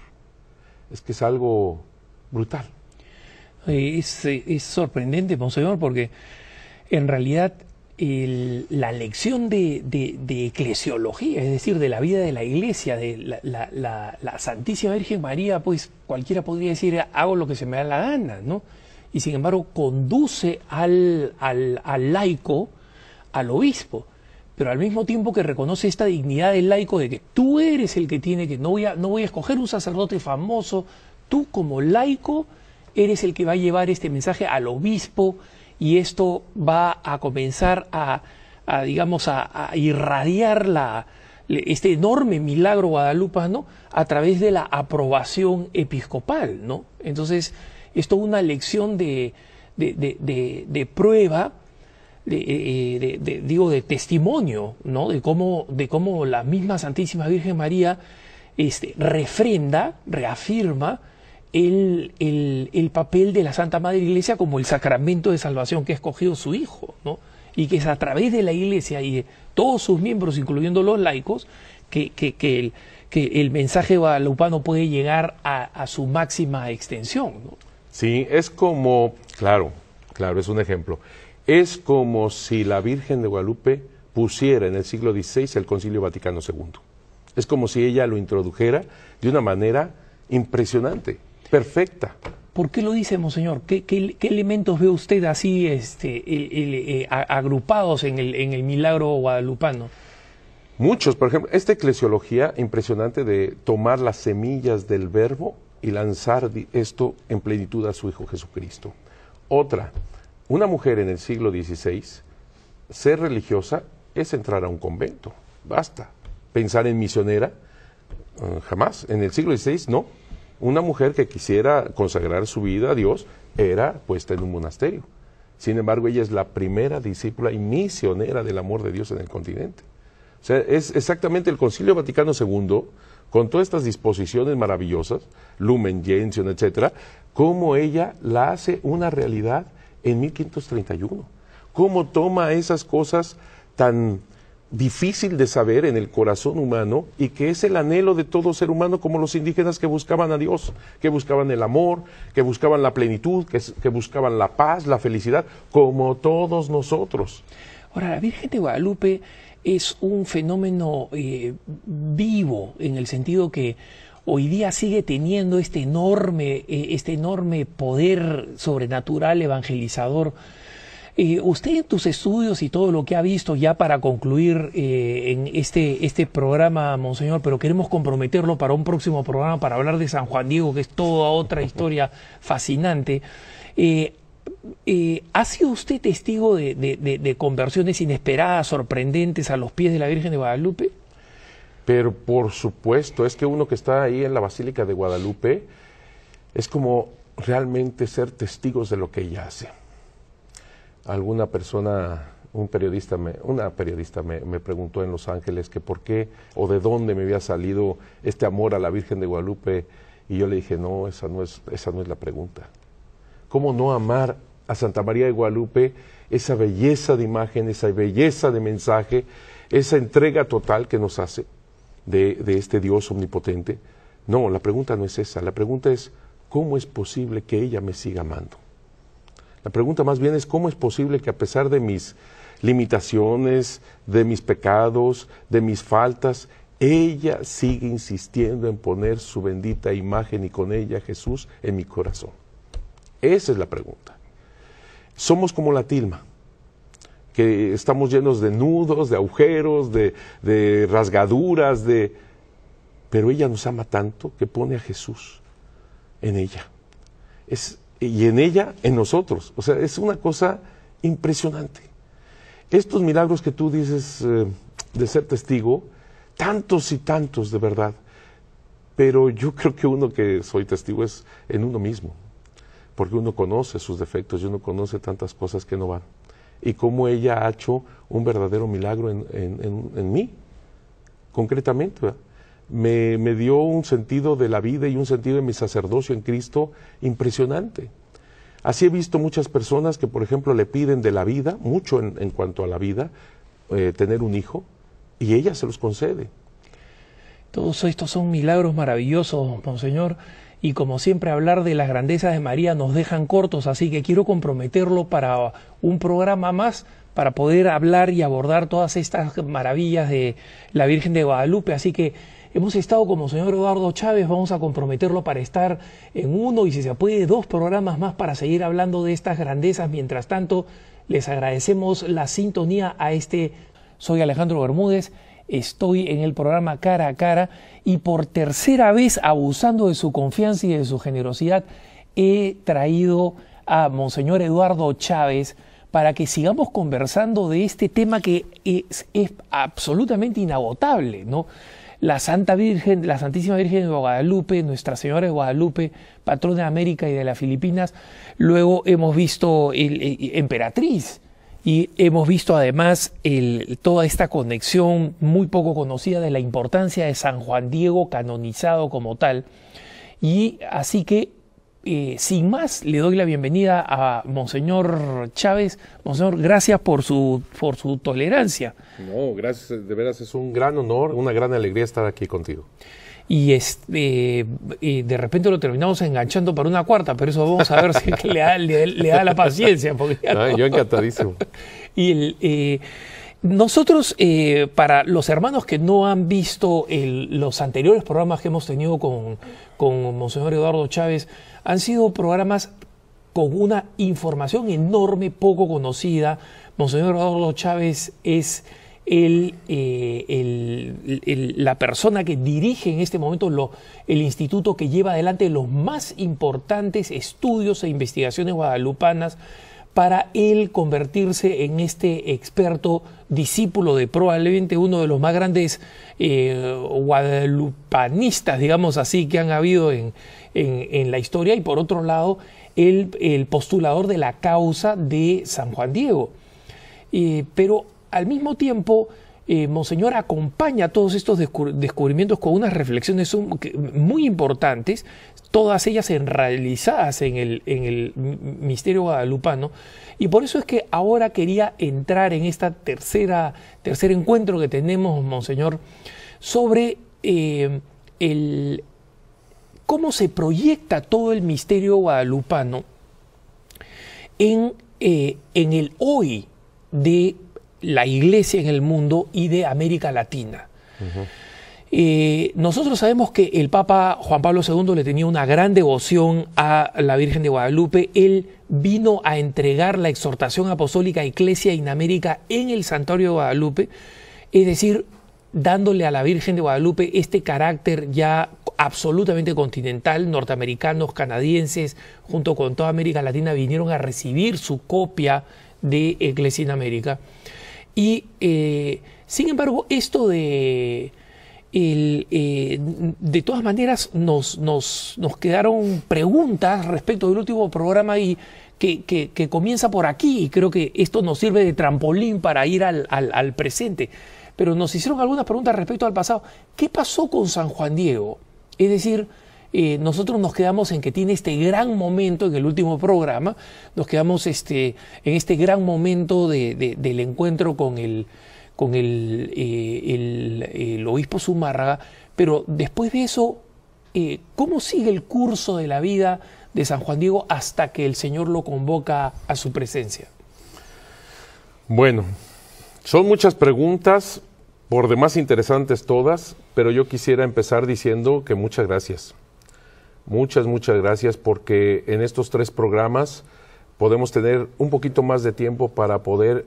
Es que es algo brutal. Es sorprendente, monseñor, porque en realidad la lección de eclesiología, es decir, de la vida de la iglesia, de la Santísima Virgen María, pues cualquiera podría decir: hago lo que se me da la gana, ¿no? Y sin embargo conduce al laico, al obispo, pero al mismo tiempo que reconoce esta dignidad del laico de que tú eres el que tiene que, no voy a escoger un sacerdote famoso, tú como laico eres el que va a llevar este mensaje al obispo, y esto va a comenzar a irradiar este enorme milagro guadalupano a través de la aprobación episcopal, ¿no? Entonces, esto es una lección de prueba, de testimonio, ¿no? De cómo la misma Santísima Virgen María reafirma el papel de la Santa Madre Iglesia como el sacramento de salvación que ha escogido su Hijo, ¿no? Y que es a través de la Iglesia y de todos sus miembros, incluyendo los laicos, que el mensaje guadalupano puede llegar a su máxima extensión, ¿no? Sí, es como, claro, es un ejemplo. Es como si la Virgen de Guadalupe pusiera en el siglo XVI el Concilio Vaticano II. Es como si ella lo introdujera de una manera impresionante, perfecta. ¿Por qué lo dice, monseñor? ¿Qué elementos ve usted así agrupados en el milagro guadalupano? Muchos, por ejemplo, esta eclesiología impresionante de tomar las semillas del verbo y lanzar esto en plenitud a su Hijo Jesucristo. Otra, una mujer en el siglo XVI, ser religiosa es entrar a un convento, basta. Pensar en misionera, jamás. En el siglo XVI, no. Una mujer que quisiera consagrar su vida a Dios era puesta en un monasterio. Sin embargo, ella es la primera discípula y misionera del amor de Dios en el continente. O sea, es exactamente el Concilio Vaticano II, con todas estas disposiciones maravillosas, Lumen Gentium, etcétera, cómo ella la hace una realidad en 1531. Cómo toma esas cosas tan difícil de saber en el corazón humano y que es el anhelo de todo ser humano, como los indígenas que buscaban a Dios, que buscaban el amor, que buscaban la plenitud, que buscaban la paz, la felicidad, como todos nosotros. Ahora, la Virgen de Guadalupe es un fenómeno vivo, en el sentido que hoy día sigue teniendo este enorme poder sobrenatural evangelizador. Usted en tus estudios y todo lo que ha visto, ya para concluir en este programa, Monseñor, pero queremos comprometerlo para un próximo programa para hablar de San Juan Diego, que es toda otra historia fascinante. ¿Ha sido usted testigo de conversiones inesperadas, sorprendentes a los pies de la Virgen de Guadalupe? Pero por supuesto, es que uno que está ahí en la Basílica de Guadalupe es como realmente ser testigos de lo que ella hace. Alguna persona, una periodista me preguntó en Los Ángeles que por qué o de dónde me había salido este amor a la Virgen de Guadalupe, y yo le dije, no, esa no es la pregunta. ¿Cómo no amar a Santa María de Guadalupe, esa belleza de imagen, esa belleza de mensaje, esa entrega total que nos hace de este Dios omnipotente? No, la pregunta no es esa, la pregunta es, ¿cómo es posible que ella me siga amando? La pregunta más bien es, ¿cómo es posible que a pesar de mis limitaciones, de mis pecados, de mis faltas, ella sigue insistiendo en poner su bendita imagen y con ella Jesús en mi corazón? Esa es la pregunta. Somos como la tilma, que estamos llenos de nudos, de agujeros, de rasgaduras, pero ella nos ama tanto que pone a Jesús en ella. Y en ella, en nosotros. O sea, es una cosa impresionante. Estos milagros que tú dices de ser testigo, tantos y tantos de verdad, pero yo creo que uno que soy testigo es en uno mismo, porque uno conoce sus defectos y uno conoce tantas cosas que no van. Y cómo ella ha hecho un verdadero milagro en mí, concretamente, ¿verdad? Me dio un sentido de la vida y un sentido de mi sacerdocio en Cristo impresionante. Así he visto muchas personas que, por ejemplo, le piden de la vida, mucho en cuanto a la vida, tener un hijo, y ella se los concede. Todos estos son milagros maravillosos, Monseñor, y como siempre hablar de las grandezas de María nos dejan cortos, así que quiero comprometerlo para un programa más, para poder hablar y abordar todas estas maravillas de la Virgen de Guadalupe. Así que hemos estado con Monseñor Eduardo Chávez, vamos a comprometerlo para estar en uno y si se puede 2 programas más para seguir hablando de estas grandezas. Mientras tanto, les agradecemos la sintonía a Soy Alejandro Bermúdez, estoy en el programa Cara a Cara y por tercera vez, abusando de su confianza y de su generosidad, he traído a Monseñor Eduardo Chávez para que sigamos conversando de este tema que es absolutamente inagotable, ¿no? La Santísima Virgen de Guadalupe, Nuestra Señora de Guadalupe, patrona de América y de las Filipinas. Luego hemos visto emperatriz y hemos visto además toda esta conexión muy poco conocida de la importancia de San Juan Diego canonizado como tal. Y así que, sin más, le doy la bienvenida a Monseñor Chávez. Monseñor, gracias por su tolerancia. No, gracias, de veras es un gran honor, una gran alegría estar aquí contigo. Y de repente lo terminamos enganchando para una cuarta, pero eso vamos a ver si le da la paciencia. Porque yo encantadísimo. Y nosotros, para los hermanos que no han visto los anteriores programas que hemos tenido con Monseñor Eduardo Chávez, han sido programas con una información enorme, poco conocida. Monseñor Eduardo Chávez es la persona que dirige en este momento el instituto que lleva adelante los más importantes estudios e investigaciones guadalupanas para él convertirse en este experto discípulo de probablemente uno de los más grandes guadalupanistas, digamos así, que han habido en la historia, y por otro lado, el postulador de la causa de San Juan Diego. Pero al mismo tiempo, Monseñor acompaña todos estos descubrimientos con unas reflexiones muy importantes, todas ellas realizadas en el misterio guadalupano, y por eso es que ahora quería entrar en esta tercer encuentro que tenemos, Monseñor, sobre cómo se proyecta todo el misterio guadalupano en el hoy de la Iglesia en el mundo y de América Latina. Nosotros sabemos que el Papa Juan Pablo II le tenía una gran devoción a la Virgen de Guadalupe. Él vino a entregar la exhortación apostólica Ecclesia in America en el Santuario de Guadalupe, es decir, dándole a la Virgen de Guadalupe este carácter ya absolutamente continental. Norteamericanos, canadienses, junto con toda América Latina, vinieron a recibir su copia de Ecclesia in America. Y sin embargo, esto de todas maneras nos quedaron preguntas respecto del último programa y que comienza por aquí, y creo que esto nos sirve de trampolín para ir al presente. Pero nos hicieron algunas preguntas respecto al pasado. ¿Qué pasó con San Juan Diego? Es decir, nosotros nos quedamos en que tiene este gran momento en el último programa, nos quedamos en este gran momento del encuentro con el obispo Zumárraga, pero después de eso, ¿cómo sigue el curso de la vida de San Juan Diego hasta que el Señor lo convoca a su presencia? Bueno, son muchas preguntas, por demás interesantes todas, pero yo quisiera empezar diciendo que muchas gracias. Muchas gracias, porque en estos 3 programas podemos tener un poquito más de tiempo para poder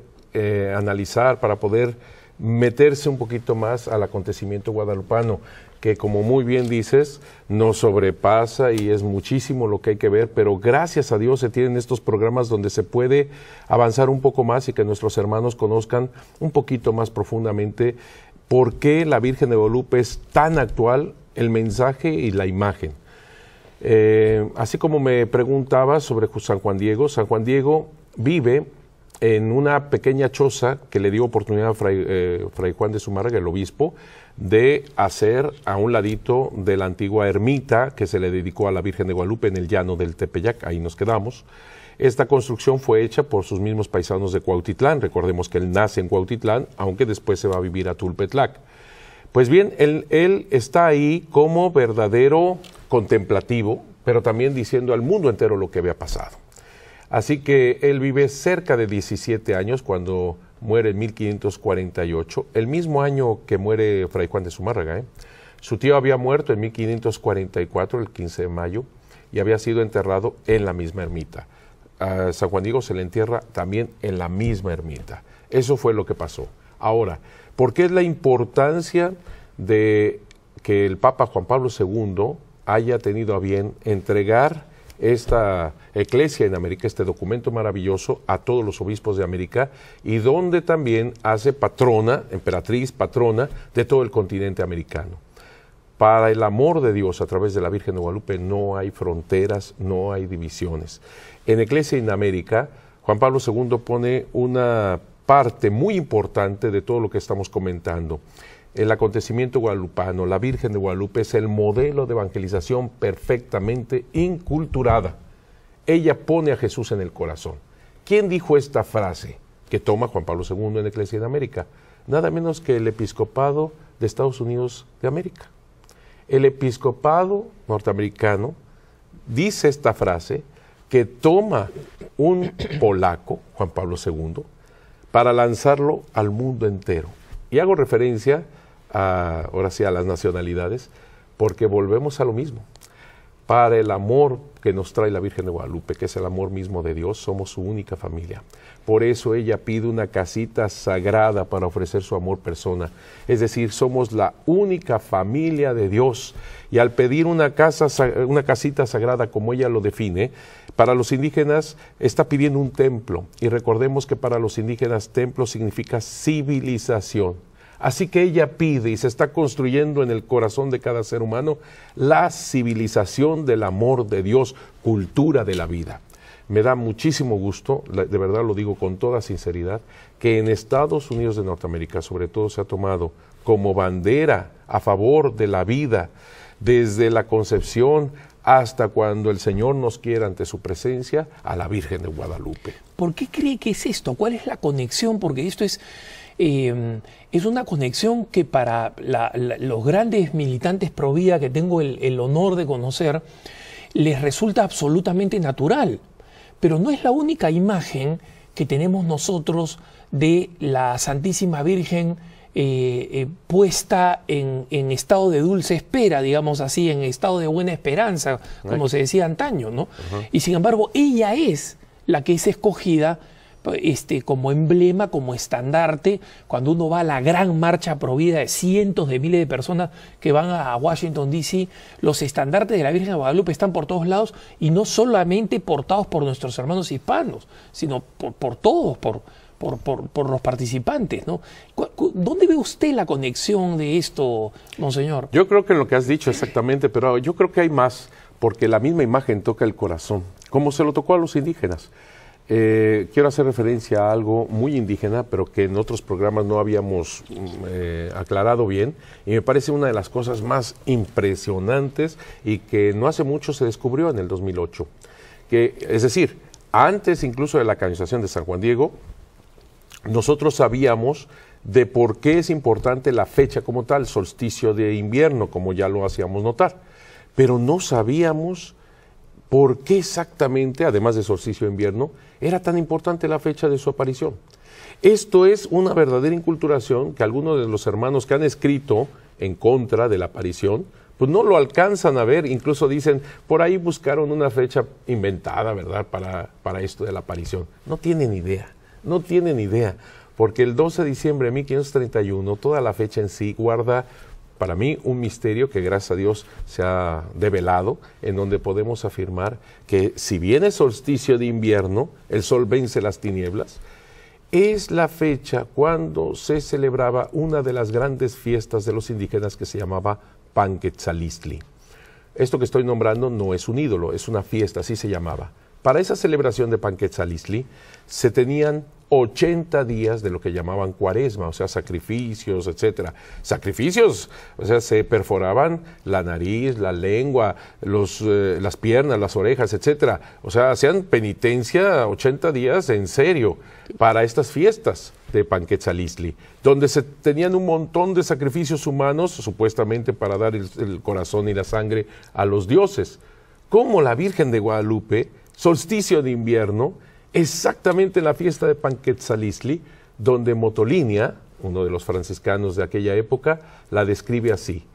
analizar, para poder meterse un poquito más al acontecimiento guadalupano, que como muy bien dices, nos sobrepasa y es muchísimo lo que hay que ver, pero gracias a Dios se tienen estos programas donde se puede avanzar un poco más y que nuestros hermanos conozcan un poquito más profundamente por qué la Virgen de Guadalupe es tan actual, el mensaje y la imagen. Así como me preguntaba sobre San Juan Diego vive en una pequeña choza que le dio oportunidad a Fray Juan de Zumárraga, el obispo, de hacer a un ladito de la antigua ermita que se le dedicó a la Virgen de Guadalupe en el llano del Tepeyac. Ahí nos quedamos. Esta construcción fue hecha por sus mismos paisanos de Cuautitlán. Recordemos que él nace en Cuautitlán, aunque después se va a vivir a Tulpetlac. Pues bien, él está ahí como verdadero contemplativo, pero también diciendo al mundo entero lo que había pasado. Así que él vive cerca de 17 años cuando muere en 1548, el mismo año que muere Fray Juan de Zumárraga. Su tío había muerto en 1544, el 15 de mayo, y había sido enterrado en la misma ermita. A San Juan Diego se le entierra también en la misma ermita. Eso fue lo que pasó. Ahora, ¿por qué es la importancia de que el Papa Juan Pablo II haya tenido a bien entregar esta Ecclesia in America, este documento maravilloso, a todos los obispos de América, y donde también hace patrona, emperatriz, patrona de todo el continente americano? Para el amor de Dios, a través de la Virgen de Guadalupe, no hay fronteras, no hay divisiones. En Ecclesia in America, Juan Pablo II pone una parte muy importante de todo lo que estamos comentando. El acontecimiento guadalupano, la Virgen de Guadalupe es el modelo de evangelización perfectamente inculturada. Ella pone a Jesús en el corazón. ¿Quién dijo esta frase que toma Juan Pablo II en Ecclesia in America? Nada menos que el episcopado de Estados Unidos de América. El episcopado norteamericano dice esta frase que toma un polaco, Juan Pablo II, para lanzarlo al mundo entero. Y hago referencia ahora sí a las nacionalidades, porque volvemos a lo mismo. para el amor que nos trae la Virgen de Guadalupe, que es el amor mismo de Dios. Somos su única familia. Por eso ella pide una casita sagrada para ofrecer su amor persona. Es decir, somos la única familia de Dios. Y al pedir una casita sagrada, como ella lo define, para los indígenas está pidiendo un templo. Y recordemos que para los indígenas templo significa civilización. Así que ella pide y se está construyendo en el corazón de cada ser humano la civilización del amor de Dios, cultura de la vida. Me da muchísimo gusto, de verdad lo digo con toda sinceridad, que en Estados Unidos de Norteamérica sobre todo se ha tomado como bandera a favor de la vida, desde la concepción hasta cuando el Señor nos quiera ante su presencia, a la Virgen de Guadalupe. ¿Por qué cree que es esto? ¿Cuál es la conexión? Porque esto es una conexión que para los grandes militantes pro vida que tengo el honor de conocer, les resulta absolutamente natural. Pero no es la única imagen que tenemos nosotros de la Santísima Virgen puesta en estado de dulce espera, digamos así, en estado de buena esperanza, como se decía antaño, ¿no? Y sin embargo, ella es la que es escogida como emblema, como estandarte, cuando uno va a la gran marcha pro vida de cientos de miles de personas que van a Washington D.C., los estandartes de la Virgen de Guadalupe están por todos lados y no solamente portados por nuestros hermanos hispanos, sino por todos, por los participantes, ¿no? ¿Dónde ve usted la conexión de esto, monseñor? Yo creo que lo que has dicho exactamente, pero yo creo que hay más, porque la misma imagen toca el corazón, como se lo tocó a los indígenas. Quiero hacer referencia a algo muy indígena, pero que en otros programas no habíamos aclarado bien, y me parece una de las cosas más impresionantes y que no hace mucho se descubrió en el 2008. Es decir, antes incluso de la canonización de San Juan Diego, nosotros sabíamos de por qué es importante la fecha como tal, solsticio de invierno, como ya lo hacíamos notar, pero no sabíamos por qué exactamente, además de solsticio de invierno, era tan importante la fecha de su aparición. Esto es una verdadera inculturación que algunos de los hermanos que han escrito en contra de la aparición, pues no lo alcanzan a ver, incluso dicen, por ahí buscaron una fecha inventada, ¿verdad?, para esto de la aparición. No tienen idea, porque el 12 de diciembre de 1531, toda la fecha en sí guarda para mí un misterio que gracias a Dios se ha develado, en donde podemos afirmar que si bien es solsticio de invierno, el sol vence las tinieblas, es la fecha cuando se celebraba una de las grandes fiestas de los indígenas que se llamaba Panquetzalistli. Esto que estoy nombrando no es un ídolo, es una fiesta, así se llamaba. Para esa celebración de Panquetzalistli se tenían 80 días de lo que llamaban cuaresma, o sea, sacrificios, etcétera. Sacrificios, o sea, se perforaban la nariz, la lengua, las piernas, las orejas, etcétera. O sea, hacían penitencia 80 días en serio para estas fiestas de Panquetzalistli, donde se tenían un montón de sacrificios humanos, supuestamente para dar el corazón y la sangre a los dioses. Como la Virgen de Guadalupe, solsticio de invierno, exactamente en la fiesta de Panquetzalistli, donde Motolinia, uno de los franciscanos de aquella época, la describe así: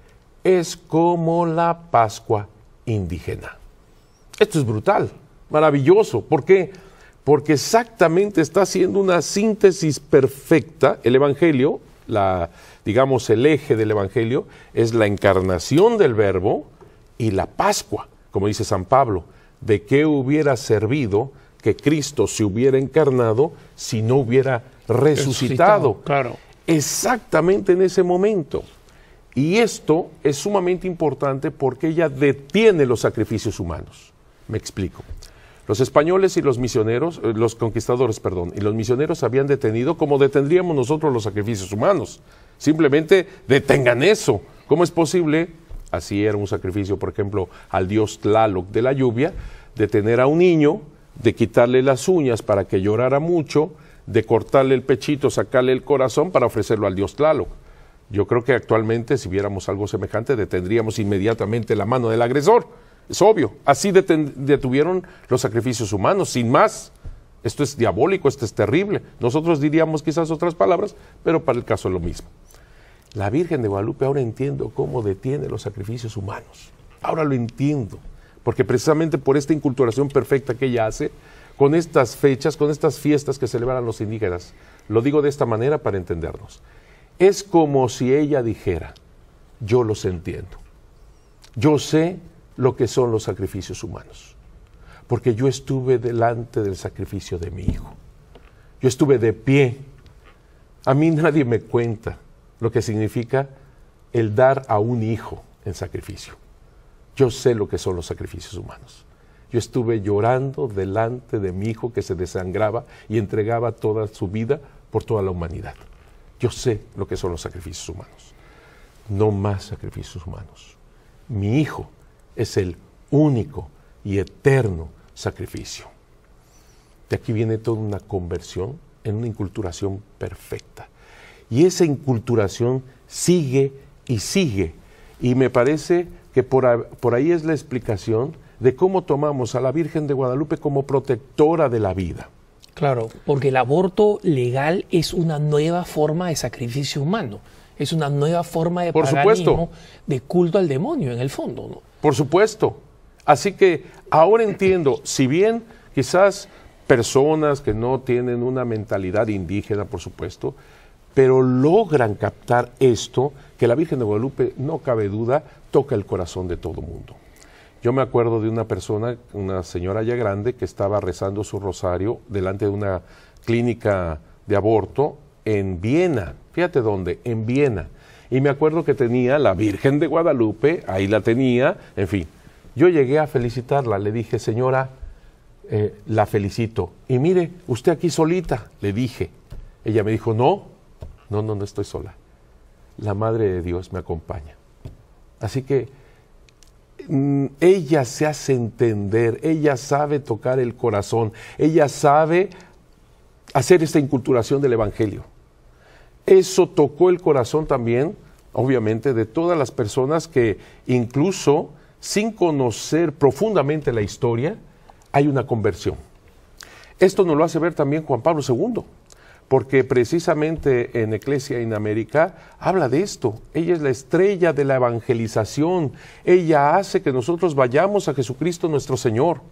es como la Pascua indígena. Esto es brutal, maravilloso. ¿Por qué? Porque exactamente está haciendo una síntesis perfecta. El Evangelio, digamos el eje del Evangelio, es la encarnación del Verbo y la Pascua, como dice San Pablo. ¿De qué hubiera servido que Cristo se hubiera encarnado si no hubiera resucitado? Claro. Exactamente en ese momento. Y esto es sumamente importante porque ella detiene los sacrificios humanos. Me explico. Los españoles y los misioneros, los conquistadores, perdón, y los misioneros habían detenido como detendríamos nosotros los sacrificios humanos. Simplemente detengan eso. ¿Cómo es posible? Así era un sacrificio, por ejemplo, al dios Tlaloc de la lluvia, de tener a un niño, de quitarle las uñas para que llorara mucho, de cortarle el pechito, sacarle el corazón para ofrecerlo al dios Tlaloc. Yo creo que actualmente, si viéramos algo semejante, detendríamos inmediatamente la mano del agresor. Es obvio. Así detuvieron los sacrificios humanos, sin más. Esto es diabólico, esto es terrible. Nosotros diríamos quizás otras palabras, pero para el caso es lo mismo. La Virgen de Guadalupe ahora entiendo cómo detiene los sacrificios humanos. Ahora lo entiendo. porque precisamente por esta inculturación perfecta que ella hace, con estas fechas, con estas fiestas que celebran los indígenas, lo digo de esta manera para entendernos, es como si ella dijera, yo los entiendo, yo sé lo que son los sacrificios humanos, porque yo estuve delante del sacrificio de mi hijo, yo estuve de pie, a mí nadie me cuenta lo que significa el dar a un hijo en sacrificio. Yo sé lo que son los sacrificios humanos. Yo estuve llorando delante de mi hijo que se desangraba y entregaba toda su vida por toda la humanidad. Yo sé lo que son los sacrificios humanos. No más sacrificios humanos. Mi hijo es el único y eterno sacrificio. De aquí viene toda una conversión en una inculturación perfecta. Y esa inculturación sigue y sigue. Y me parece que por ahí es la explicación de cómo tomamos a la Virgen de Guadalupe como protectora de la vida. Claro, porque el aborto legal es una nueva forma de sacrificio humano, es una nueva forma de paganismo, de culto al demonio en el fondo, ¿no? Por supuesto. Así que ahora entiendo, si bien quizás personas que no tienen una mentalidad indígena, por supuesto, pero logran captar esto, que la Virgen de Guadalupe, no cabe duda, toca el corazón de todo mundo. Yo me acuerdo de una persona, una señora ya grande, que estaba rezando su rosario delante de una clínica de aborto en Viena. Fíjate dónde, en Viena. Y me acuerdo que tenía la Virgen de Guadalupe, ahí la tenía, en fin. Yo llegué a felicitarla, le dije, señora, la felicito. Y mire, usted aquí solita, le dije. Ella me dijo, no estoy sola. La Madre de Dios me acompaña. Así que ella se hace entender, ella sabe tocar el corazón, ella sabe hacer esta inculturación del Evangelio. Eso tocó el corazón también, obviamente, de todas las personas que incluso sin conocer profundamente la historia, hay una conversión. Esto nos lo hace ver también Juan Pablo II, porque precisamente en Ecclesia in America habla de esto. Ella es la estrella de la evangelización. Ella hace que nosotros vayamos a Jesucristo nuestro Señor.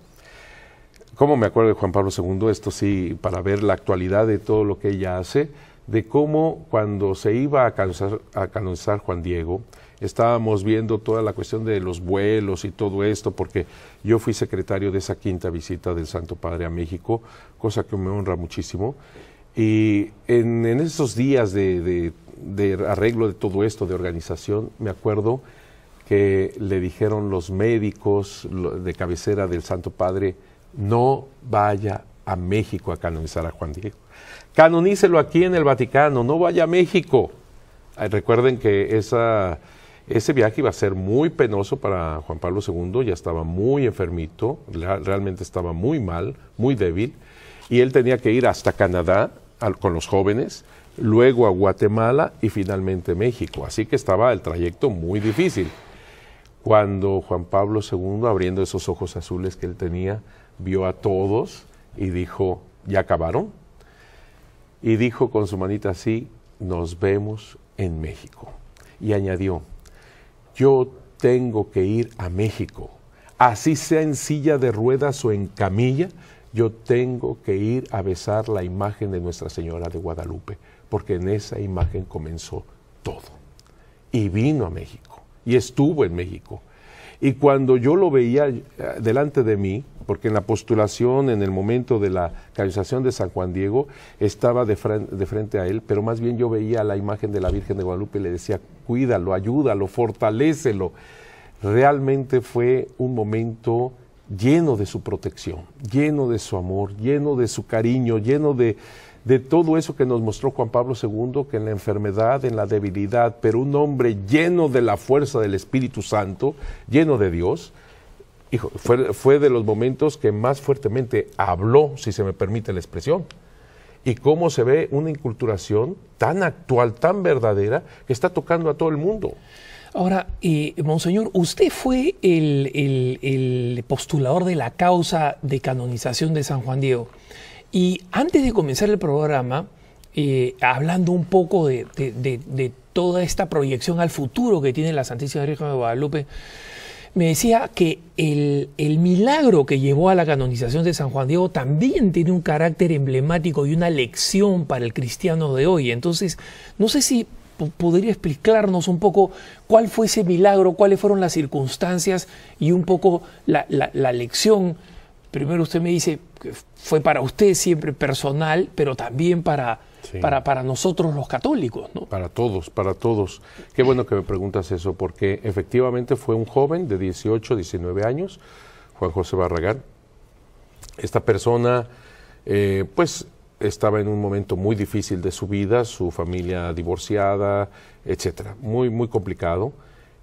¿Cómo me acuerdo de Juan Pablo II? Esto sí, para ver la actualidad de todo lo que ella hace, de cómo cuando se iba a canonizar Juan Diego, estábamos viendo toda la cuestión de los vuelos y todo esto, porque yo fui secretario de esa quinta visita del Santo Padre a México, cosa que me honra muchísimo. Y en esos días de arreglo de todo esto, de organización, me acuerdo que le dijeron los médicos de cabecera del Santo Padre, no vaya a México a canonizar a Juan Diego. Canonícelo aquí en el Vaticano, no vaya a México. Recuerden que ese viaje iba a ser muy penoso para Juan Pablo II, ya estaba muy enfermito, realmente estaba muy mal, muy débil, y él tenía que ir hasta Canadá con los jóvenes, luego a Guatemala y finalmente México. Así que estaba el trayecto muy difícil. Cuando Juan Pablo II, abriendo esos ojos azules que él tenía, vio a todos y dijo, ¿ya acabaron? Y dijo con su manita así, nos vemos en México. Y añadió, yo tengo que ir a México, así sea en silla de ruedas o en camilla, yo tengo que ir a besar la imagen de Nuestra Señora de Guadalupe, porque en esa imagen comenzó todo. Y vino a México, y estuvo en México. Y cuando yo lo veía delante de mí, porque en la postulación, en el momento de la canonización de San Juan Diego, estaba de frente a él, pero más bien yo veía la imagen de la Virgen de Guadalupe y le decía, cuídalo, ayúdalo, fortalécelo. Realmente fue un momento lleno de su protección, lleno de su amor, lleno de su cariño, lleno de todo eso que nos mostró Juan Pablo II, que en la enfermedad, en la debilidad, pero un hombre lleno de la fuerza del Espíritu Santo, lleno de Dios. Hijo, fue de los momentos que más fuertemente habló, si se me permite la expresión, y cómo se ve una inculturación tan actual, tan verdadera, que está tocando a todo el mundo. Ahora, Monseñor, usted fue el postulador de la causa de canonización de San Juan Diego. Y antes de comenzar el programa, hablando un poco de toda esta proyección al futuro que tiene la Santísima Virgen de Guadalupe, me decía que el milagro que llevó a la canonización de San Juan Diego también tiene un carácter emblemático y una lección para el cristiano de hoy. Entonces, no sé si podría explicarnos un poco cuál fue ese milagro, cuáles fueron las circunstancias y un poco la lección. Primero usted me dice que fue para usted siempre personal, pero también para nosotros los católicos, ¿no? Para todos, para todos. Qué bueno que me preguntas eso, porque efectivamente fue un joven de 18, 19 años, Juan José Barragán. Esta persona, pues, estaba en un momento muy difícil de su vida, su familia divorciada, etcétera, muy, muy complicado,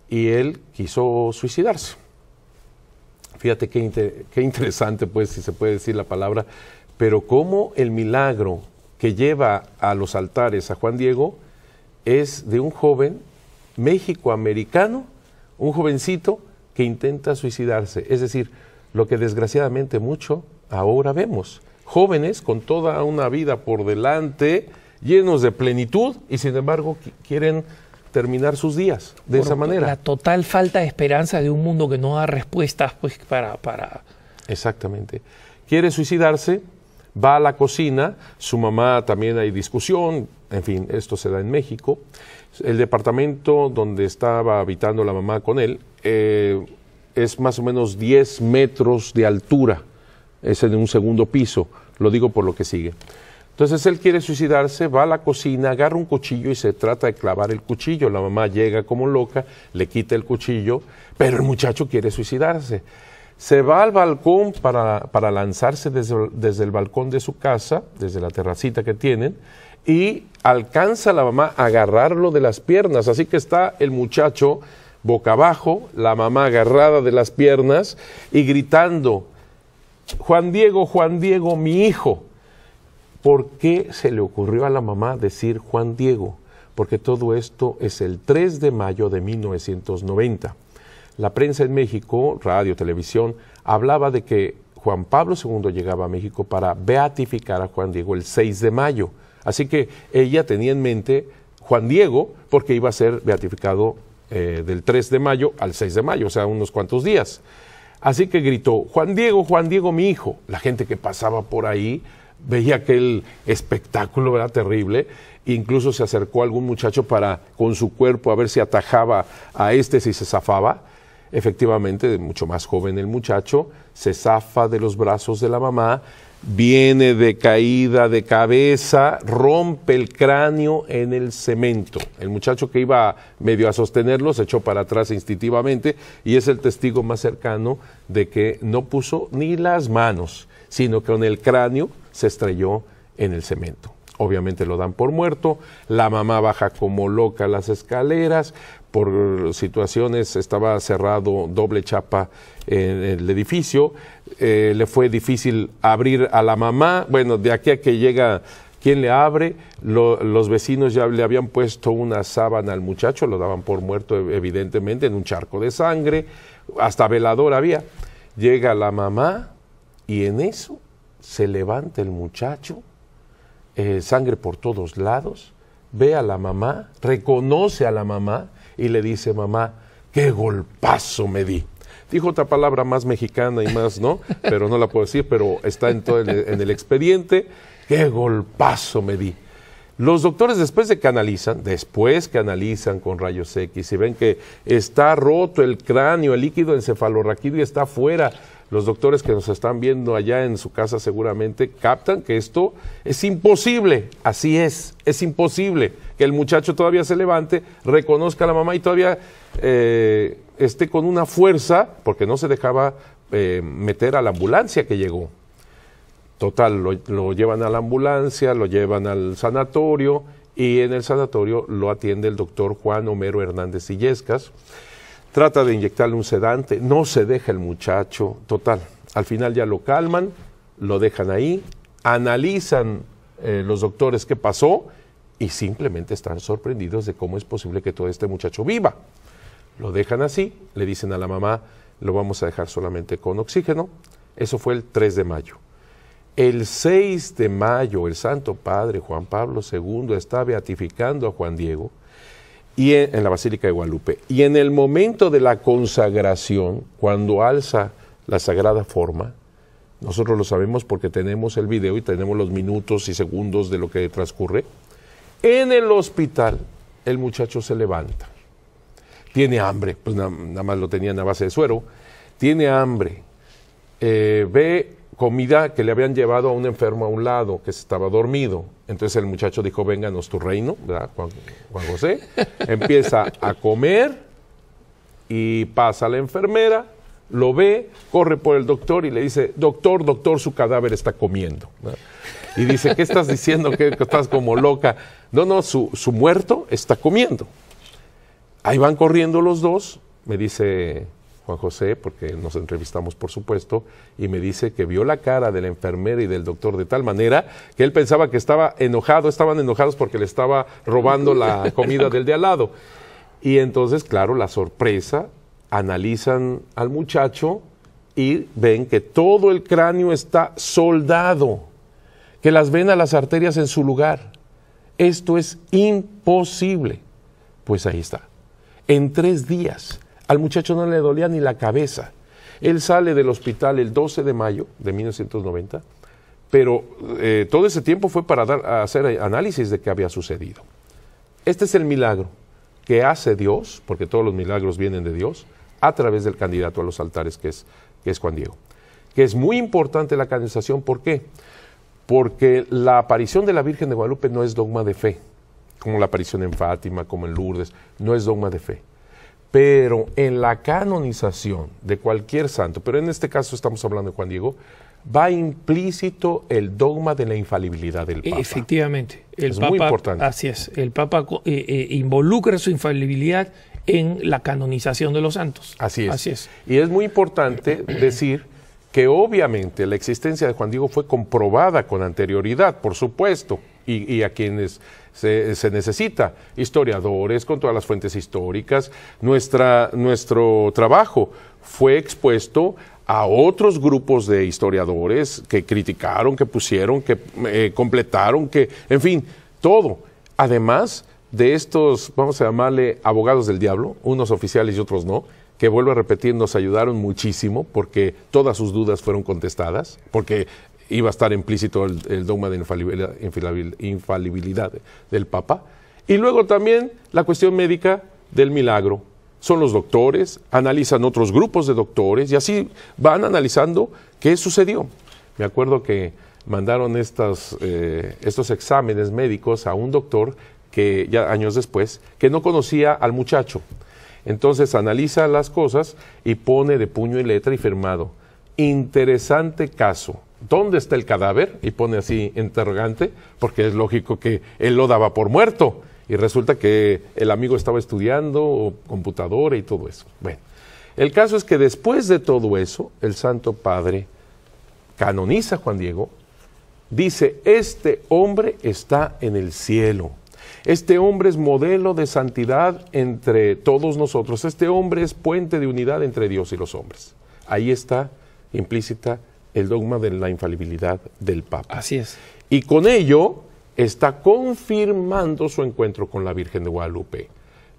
y él quiso suicidarse. Fíjate qué interesante, pues, si se puede decir la palabra, pero cómo el milagro que lleva a los altares a Juan Diego es de un joven méxico-americano, un jovencito que intenta suicidarse. Es decir, lo que desgraciadamente mucho ahora vemos. Jóvenes con toda una vida por delante, llenos de plenitud, y sin embargo quieren terminar sus días de esa manera. La total falta de esperanza de un mundo que no da respuestas, pues, para... Exactamente. Quiere suicidarse, va a la cocina, su mamá también hay discusión, en fin, esto se da en México. El departamento donde estaba habitando la mamá con él es más o menos 10 metros de altura, es en un segundo piso, lo digo por lo que sigue. Entonces él quiere suicidarse, va a la cocina, agarra un cuchillo y se trata de clavar el cuchillo. La mamá llega como loca, le quita el cuchillo, pero el muchacho quiere suicidarse. Se va al balcón para lanzarse desde el balcón de su casa, desde la terracita que tienen, y alcanza la mamá a agarrarlo de las piernas. Así que está el muchacho boca abajo, la mamá agarrada de las piernas y gritando: Juan Diego, mi hijo. ¿Por qué se le ocurrió a la mamá decir Juan Diego? Porque todo esto es el 3 de mayo de 1990. La prensa en México, radio, televisión, hablaba de que Juan Pablo II llegaba a México para beatificar a Juan Diego el 6 de mayo. Así que ella tenía en mente Juan Diego porque iba a ser beatificado del 3 de mayo al 6 de mayo, o sea, unos cuantos días. Así que gritó: Juan Diego, mi hijo. La gente que pasaba por ahí veía aquel espectáculo, ¿verdad?, terrible. Incluso se acercó a algún muchacho para, con su cuerpo, a ver si atajaba a este, si se zafaba. Efectivamente, mucho más joven el muchacho, se zafa de los brazos de la mamá, viene de caída de cabeza, rompe el cráneo en el cemento. El muchacho que iba medio a sostenerlo se echó para atrás instintivamente y es el testigo más cercano de que no puso ni las manos, sino que con el cráneo se estrelló en el cemento. Obviamente lo dan por muerto, la mamá baja como loca las escaleras, por situaciones estaba cerrado doble chapa en el edificio, le fue difícil abrir a la mamá, bueno, de aquí a que llega quien le abre, los vecinos ya le habían puesto una sábana al muchacho, lo daban por muerto evidentemente en un charco de sangre, hasta velador había. Llega la mamá y en eso se levanta el muchacho, sangre por todos lados, ve a la mamá, reconoce a la mamá y le dice: mamá, qué golpazo me di. Dijo otra palabra más mexicana y más, ¿no? Pero no la puedo decir, pero está en el expediente: qué golpazo me di. Los doctores después que analizan con rayos X y ven que está roto el cráneo, el líquido encefalorraquídeo está afuera, los doctores que nos están viendo allá en su casa seguramente captan que esto es imposible. Así es imposible que el muchacho todavía se levante, reconozca a la mamá y todavía esté con una fuerza, porque no se dejaba meter a la ambulancia que llegó. Total, lo llevan a la ambulancia, lo llevan al sanatorio y en el sanatorio lo atiende el doctor Juan Homero Hernández Illescas. Trata de inyectarle un sedante, no se deja el muchacho, total. Al final ya lo calman, lo dejan ahí, analizan los doctores qué pasó y simplemente están sorprendidos de cómo es posible que todo este muchacho viva. Lo dejan así, le dicen a la mamá: lo vamos a dejar solamente con oxígeno. Eso fue el 3 de mayo. El 6 de mayo el Santo Padre Juan Pablo II está beatificando a Juan Diego y en la Basílica de Guadalupe. Y en el momento de la consagración, cuando alza la sagrada forma, nosotros lo sabemos porque tenemos el video y tenemos los minutos y segundos de lo que transcurre. En el hospital, el muchacho se levanta. Tiene hambre, pues nada más lo tenían a base de suero. Tiene hambre. Ve comida que le habían llevado a un enfermo a un lado, que estaba dormido. Entonces el muchacho dijo, vénganos tu reino, ¿verdad? Juan José. Empieza a comer y pasa a la enfermera, lo ve, corre por el doctor y le dice, doctor, doctor, su cadáver está comiendo, ¿verdad? Y dice, ¿qué estás diciendo? Que estás como loca. No, no, su muerto está comiendo. Ahí van corriendo los dos, me dice Juan José, porque nos entrevistamos por supuesto, y me dice que vio la cara de la enfermera y del doctor de tal manera que él pensaba que estaba enojado, estaban enojados porque le estaba robando la comida del de al lado. Y entonces, claro, la sorpresa, analizan al muchacho y ven que todo el cráneo está soldado, que las venas, las arterias en su lugar. Esto es imposible. Pues ahí está. En 3 días, al muchacho no le dolía ni la cabeza. Él sale del hospital el 12 de mayo de 1990, pero todo ese tiempo fue para hacer análisis de qué había sucedido. Este es el milagro que hace Dios, porque todos los milagros vienen de Dios, a través del candidato a los altares que es Juan Diego. Que es muy importante la canonización, ¿por qué? Porque la aparición de la Virgen de Guadalupe no es dogma de fe, como la aparición en Fátima, como en Lourdes, no es dogma de fe. Pero en la canonización de cualquier santo, pero en este caso estamos hablando de Juan Diego, va implícito el dogma de la infalibilidad del Papa. Efectivamente. El es Papa, muy importante. Así es. El Papa involucra su infalibilidad en la canonización de los santos. Así es. Así es. Y es muy importante decir que obviamente la existencia de Juan Diego fue comprobada con anterioridad, por supuesto, y a quienes se necesita, historiadores, con todas las fuentes históricas. Nuestro trabajo fue expuesto a otros grupos de historiadores que criticaron, que pusieron, que completaron, que, en fin, todo. Además de estos, vamos a llamarle abogados del diablo, unos oficiales y otros no, que vuelvo a repetir, nos ayudaron muchísimo porque todas sus dudas fueron contestadas, porque iba a estar implícito el dogma de infalibilidad del Papa. Y luego también la cuestión médica del milagro. Son los doctores, analizan otros grupos de doctores y así van analizando qué sucedió. Me acuerdo que mandaron estos exámenes médicos a un doctor que ya años después, que no conocía al muchacho. Entonces analiza las cosas y pone de puño y letra y firmado, interesante caso. ¿Dónde está el cadáver? Y pone así interrogante, porque es lógico que él lo daba por muerto. Y resulta que el amigo estaba estudiando computadora y todo eso. Bueno, el caso es que después de todo eso, el Santo Padre canoniza a Juan Diego, dice, este hombre está en el cielo. Este hombre es modelo de santidad entre todos nosotros. Este hombre es puente de unidad entre Dios y los hombres. Ahí está implícita el dogma de la infalibilidad del Papa. Así es. Y con ello está confirmando su encuentro con la Virgen de Guadalupe.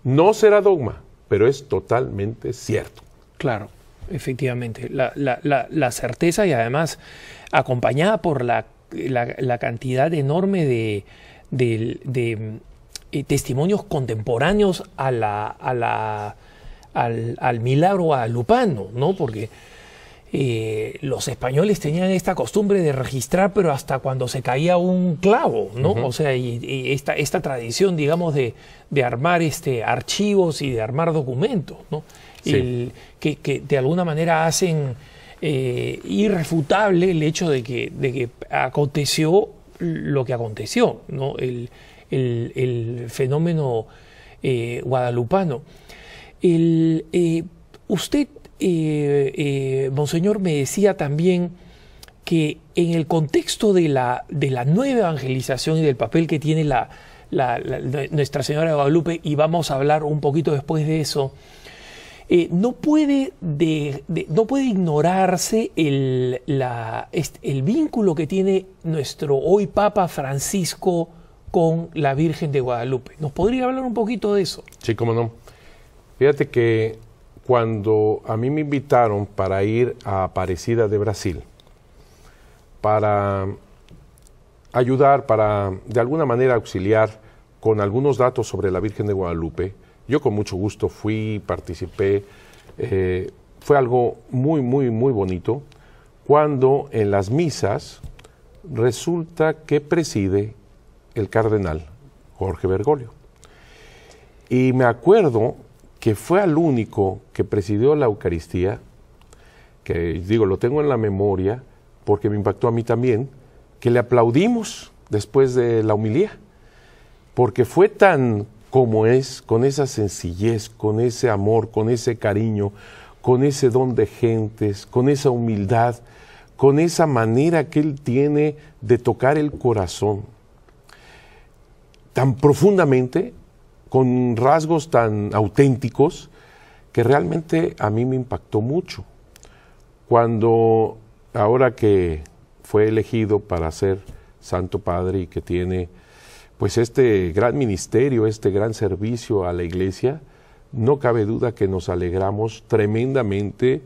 No será dogma, pero es totalmente cierto. Claro, efectivamente. La certeza y además acompañada por la cantidad enorme de testimonios contemporáneos al milagro guadalupano, ¿no? Porque los españoles tenían esta costumbre de registrar, pero hasta cuando se caía un clavo, ¿no? O sea, y esta tradición, digamos, de armar archivos y de armar documentos, ¿no? Sí. Que de alguna manera hacen irrefutable el hecho de que aconteció lo que aconteció, ¿no? El fenómeno guadalupano. Usted, Monseñor, me decía también que en el contexto de la nueva evangelización y del papel que tiene Nuestra Señora de Guadalupe, y vamos a hablar un poquito después de eso, no puede ignorarse el vínculo que tiene nuestro hoy Papa Francisco con la Virgen de Guadalupe. ¿Nos podría hablar un poquito de eso? Sí, cómo no. Fíjate que cuando a mí me invitaron para ir a Aparecida de Brasil, para ayudar, para de alguna manera auxiliar con algunos datos sobre la Virgen de Guadalupe, yo con mucho gusto fui, participé, fue algo muy, muy, muy bonito, cuando en las misas resulta que preside el cardenal Jorge Bergoglio. Y me acuerdo que fue al único que presidió la Eucaristía, que digo, lo tengo en la memoria, porque me impactó a mí también, que le aplaudimos después de la homilía, porque fue tan como es, con esa sencillez, con ese amor, con ese cariño, con ese don de gentes, con esa humildad, con esa manera que él tiene de tocar el corazón, tan profundamente, con rasgos tan auténticos, que realmente a mí me impactó mucho. Cuando, ahora que fue elegido para ser Santo Padre y que tiene pues este gran ministerio, este gran servicio a la Iglesia, no cabe duda que nos alegramos tremendamente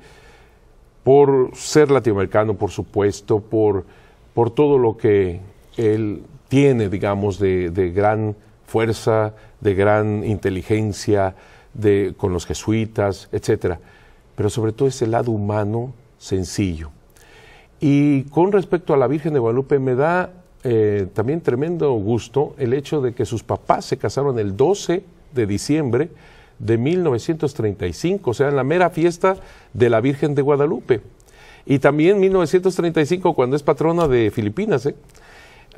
por ser latinoamericano, por supuesto, por todo lo que él tiene, digamos, de gran fuerza, de gran inteligencia, con los jesuitas, etcétera. Pero sobre todo ese lado humano sencillo. Y con respecto a la Virgen de Guadalupe, me da también tremendo gusto el hecho de que sus papás se casaron el 12 de diciembre de 1935, o sea, en la mera fiesta de la Virgen de Guadalupe. Y también 1935, cuando es patrona de Filipinas,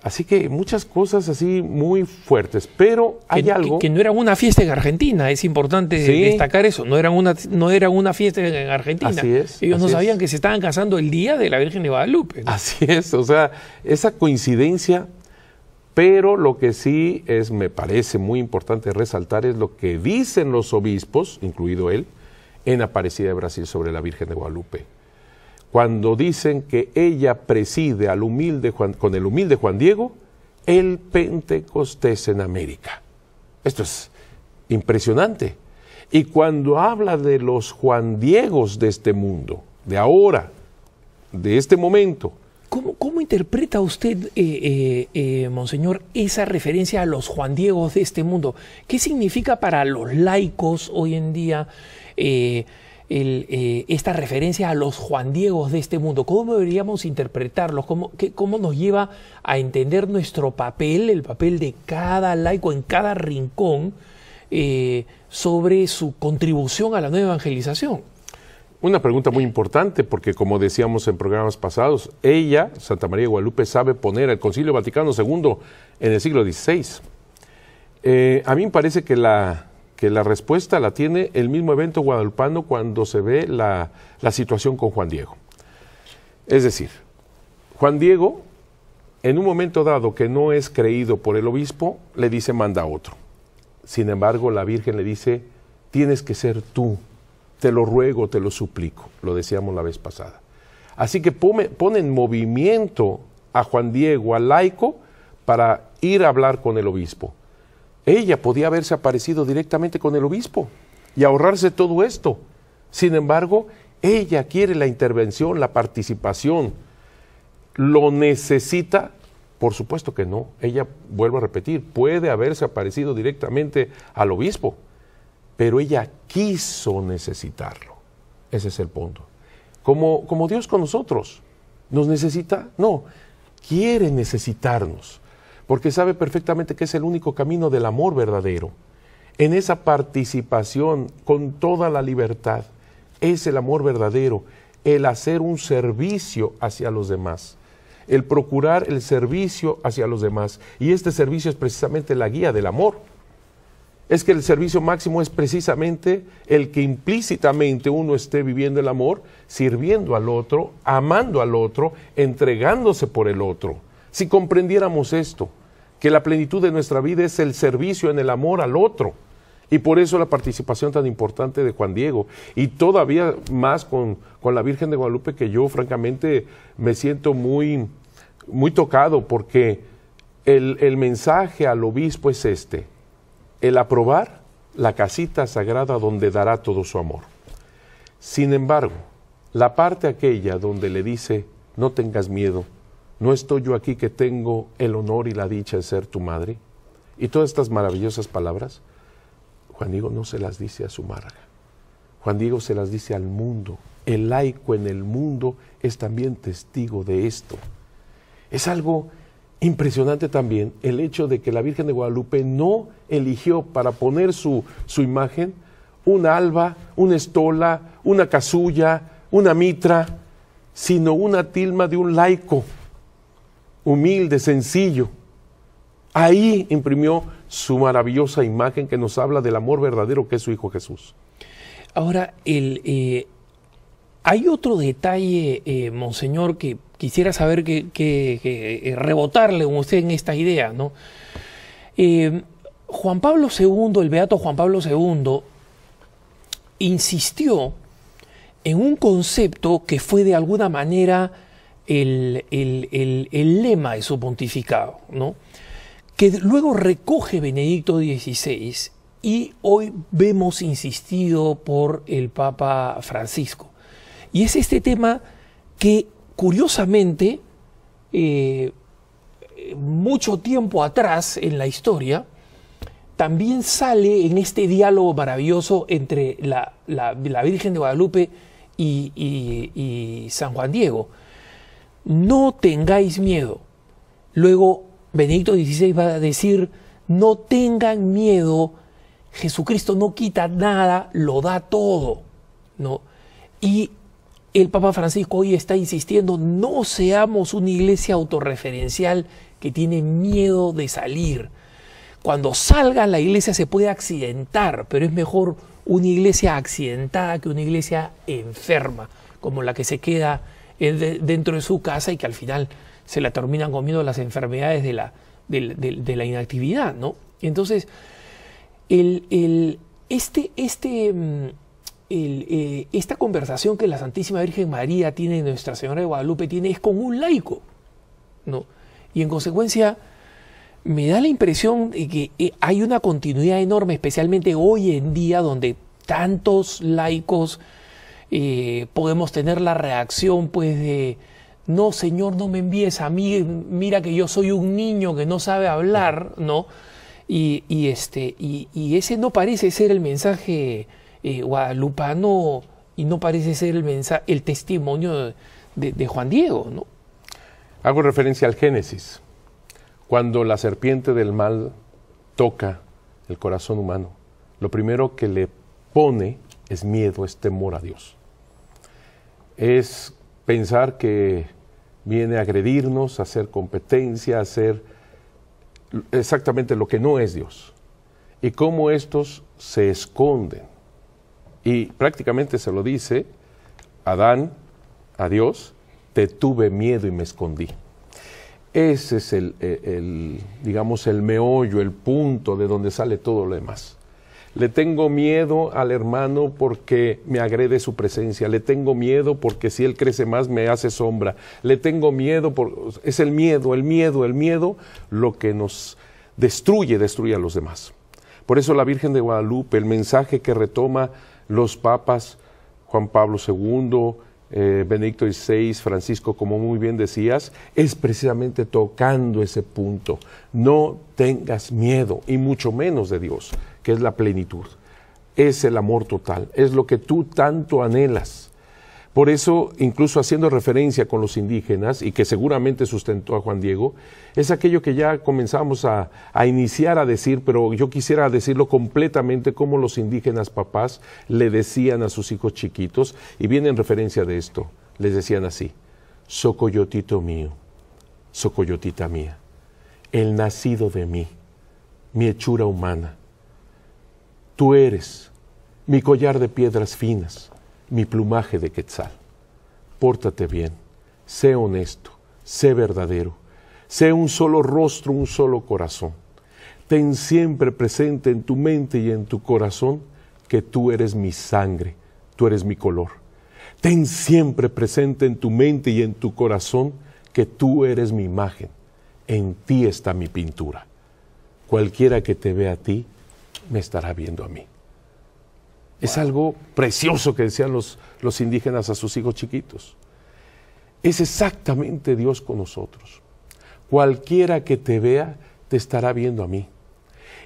Así que muchas cosas así muy fuertes, pero hay algo... Que no era una fiesta en Argentina, es importante destacar eso, no era una fiesta en Argentina. Así es. Ellos no sabían que se estaban casando el día de la Virgen de Guadalupe, ¿no? Así es, o sea, esa coincidencia, pero lo que sí me parece muy importante resaltar es lo que dicen los obispos, incluido él, en Aparecida de Brasil sobre la Virgen de Guadalupe. Cuando dicen que ella preside con el humilde Juan Diego, el Pentecostés en América. Esto es impresionante. Y cuando habla de los Juan Diegos de este mundo, de ahora, de este momento. ¿Cómo interpreta usted, Monseñor, esa referencia a los Juan Diegos de este mundo? ¿Qué significa para los laicos hoy en día esta referencia a los Juan Diegos de este mundo? ¿Cómo deberíamos interpretarlos? ¿Cómo nos lleva a entender nuestro papel, el papel de cada laico en cada rincón, sobre su contribución a la nueva evangelización? Una pregunta muy importante, porque como decíamos en programas pasados, ella, Santa María de Guadalupe, sabe poner el Concilio Vaticano II en el siglo XVI. A mí me parece que la respuesta la tiene el mismo evento guadalupano cuando se ve la situación con Juan Diego. Es decir, Juan Diego, en un momento dado que no es creído por el obispo, le dice manda a otro. Sin embargo, la Virgen le dice, tienes que ser tú, te lo ruego, te lo suplico, lo decíamos la vez pasada. Así que pone en movimiento a Juan Diego, al laico, para ir a hablar con el obispo. Ella podía haberse aparecido directamente con el obispo y ahorrarse todo esto. Sin embargo, ella quiere la intervención, la participación. ¿Lo necesita? Por supuesto que no. Ella, vuelvo a repetir, puede haberse aparecido directamente al obispo, pero ella quiso necesitarlo. Ese es el punto. Como Dios con nosotros. ¿Nos necesita? No. Quiere necesitarnos, porque sabe perfectamente que es el único camino del amor verdadero. En esa participación con toda la libertad, es el amor verdadero, el hacer un servicio hacia los demás, el procurar el servicio hacia los demás. Y este servicio es precisamente la guía del amor. Es que el servicio máximo es precisamente el que implícitamente uno esté viviendo el amor, sirviendo al otro, amando al otro, entregándose por el otro. Si comprendiéramos esto, que la plenitud de nuestra vida es el servicio en el amor al otro, y por eso la participación tan importante de Juan Diego, y todavía más con la Virgen de Guadalupe, que yo francamente me siento muy, muy tocado, porque el mensaje al obispo es este: el aprobar la casita sagrada donde dará todo su amor. Sin embargo, la parte aquella donde le dice, no tengas miedo, no estoy yo aquí que tengo el honor y la dicha de ser tu madre, y todas estas maravillosas palabras, Juan Diego no se las dice a su marga. Juan Diego se las dice al mundo. El laico en el mundo es también testigo de esto. Es algo impresionante también el hecho de que la Virgen de Guadalupe no eligió para poner su imagen una alba, una estola, una casulla, una mitra, sino una tilma de un laico, humilde, sencillo. Ahí imprimió su maravillosa imagen que nos habla del amor verdadero que es su Hijo Jesús. Ahora, hay otro detalle, Monseñor, que quisiera saber que rebotarle a usted en esta idea, ¿no? Juan Pablo II, el beato Juan Pablo II, insistió en un concepto que fue de alguna manera el lema de su pontificado, ¿no? Que luego recoge Benedicto XVI y hoy vemos insistido por el Papa Francisco. Y es este tema que, curiosamente, mucho tiempo atrás en la historia, también sale en este diálogo maravilloso entre la Virgen de Guadalupe y San Juan Diego. No tengáis miedo. Luego Benedicto XVI va a decir, no tengan miedo, Jesucristo no quita nada, lo da todo, ¿no? Y el Papa Francisco hoy está insistiendo, no seamos una iglesia autorreferencial que tiene miedo de salir. Cuando salga la iglesia se puede accidentar, pero es mejor una iglesia accidentada que una iglesia enferma, como la que se queda dentro de su casa y que al final se la terminan comiendo las enfermedades de la inactividad, ¿no? Entonces, esta conversación que la Santísima Virgen María tiene, Nuestra Señora de Guadalupe tiene, es con un laico, ¿no? Y en consecuencia, me da la impresión de que hay una continuidad enorme, especialmente hoy en día, donde tantos laicos podemos tener la reacción, pues, de no, Señor, no me envíes a mí, mira que yo soy un niño que no sabe hablar, ¿no? Y ese no parece ser el mensaje guadalupano y no parece ser el testimonio de Juan Diego, ¿no? Hago referencia al Génesis, cuando la serpiente del mal toca el corazón humano, lo primero que le pone es miedo, es temor a Dios. Es pensar que viene a agredirnos, a hacer competencia, a hacer exactamente lo que no es Dios. Y cómo estos se esconden. Y prácticamente se lo dice Adán a Dios, te tuve miedo y me escondí. Ese es digamos, el meollo, el punto de donde sale todo lo demás. Le tengo miedo al hermano porque me agrede su presencia. Le tengo miedo porque si él crece más me hace sombra. Le tengo miedo, es el miedo lo que nos destruye a los demás. Por eso la Virgen de Guadalupe, el mensaje que retoma los papas Juan Pablo II, Benedicto XVI, Francisco, como muy bien decías, es precisamente tocando ese punto. No tengas miedo, y mucho menos de Dios, que es la plenitud. Es el amor total, es lo que tú tanto anhelas. Por eso, incluso haciendo referencia con los indígenas, y que seguramente sustentó a Juan Diego, es aquello que ya comenzamos a iniciar a decir, pero yo quisiera decirlo completamente, como los indígenas papás le decían a sus hijos chiquitos, y viene en referencia de esto, les decían así: Socoyotito mío, socoyotita mía, el nacido de mí, mi hechura humana, tú eres mi collar de piedras finas, mi plumaje de quetzal. Pórtate bien, sé honesto, sé verdadero, sé un solo rostro, un solo corazón. Ten siempre presente en tu mente y en tu corazón que tú eres mi sangre, tú eres mi color. Ten siempre presente en tu mente y en tu corazón que tú eres mi imagen, en ti está mi pintura. Cualquiera que te vea a ti, me estará viendo a mí. Es algo precioso que decían los indígenas a sus hijos chiquitos. Es exactamente Dios con nosotros. Cualquiera que te vea, te estará viendo a mí.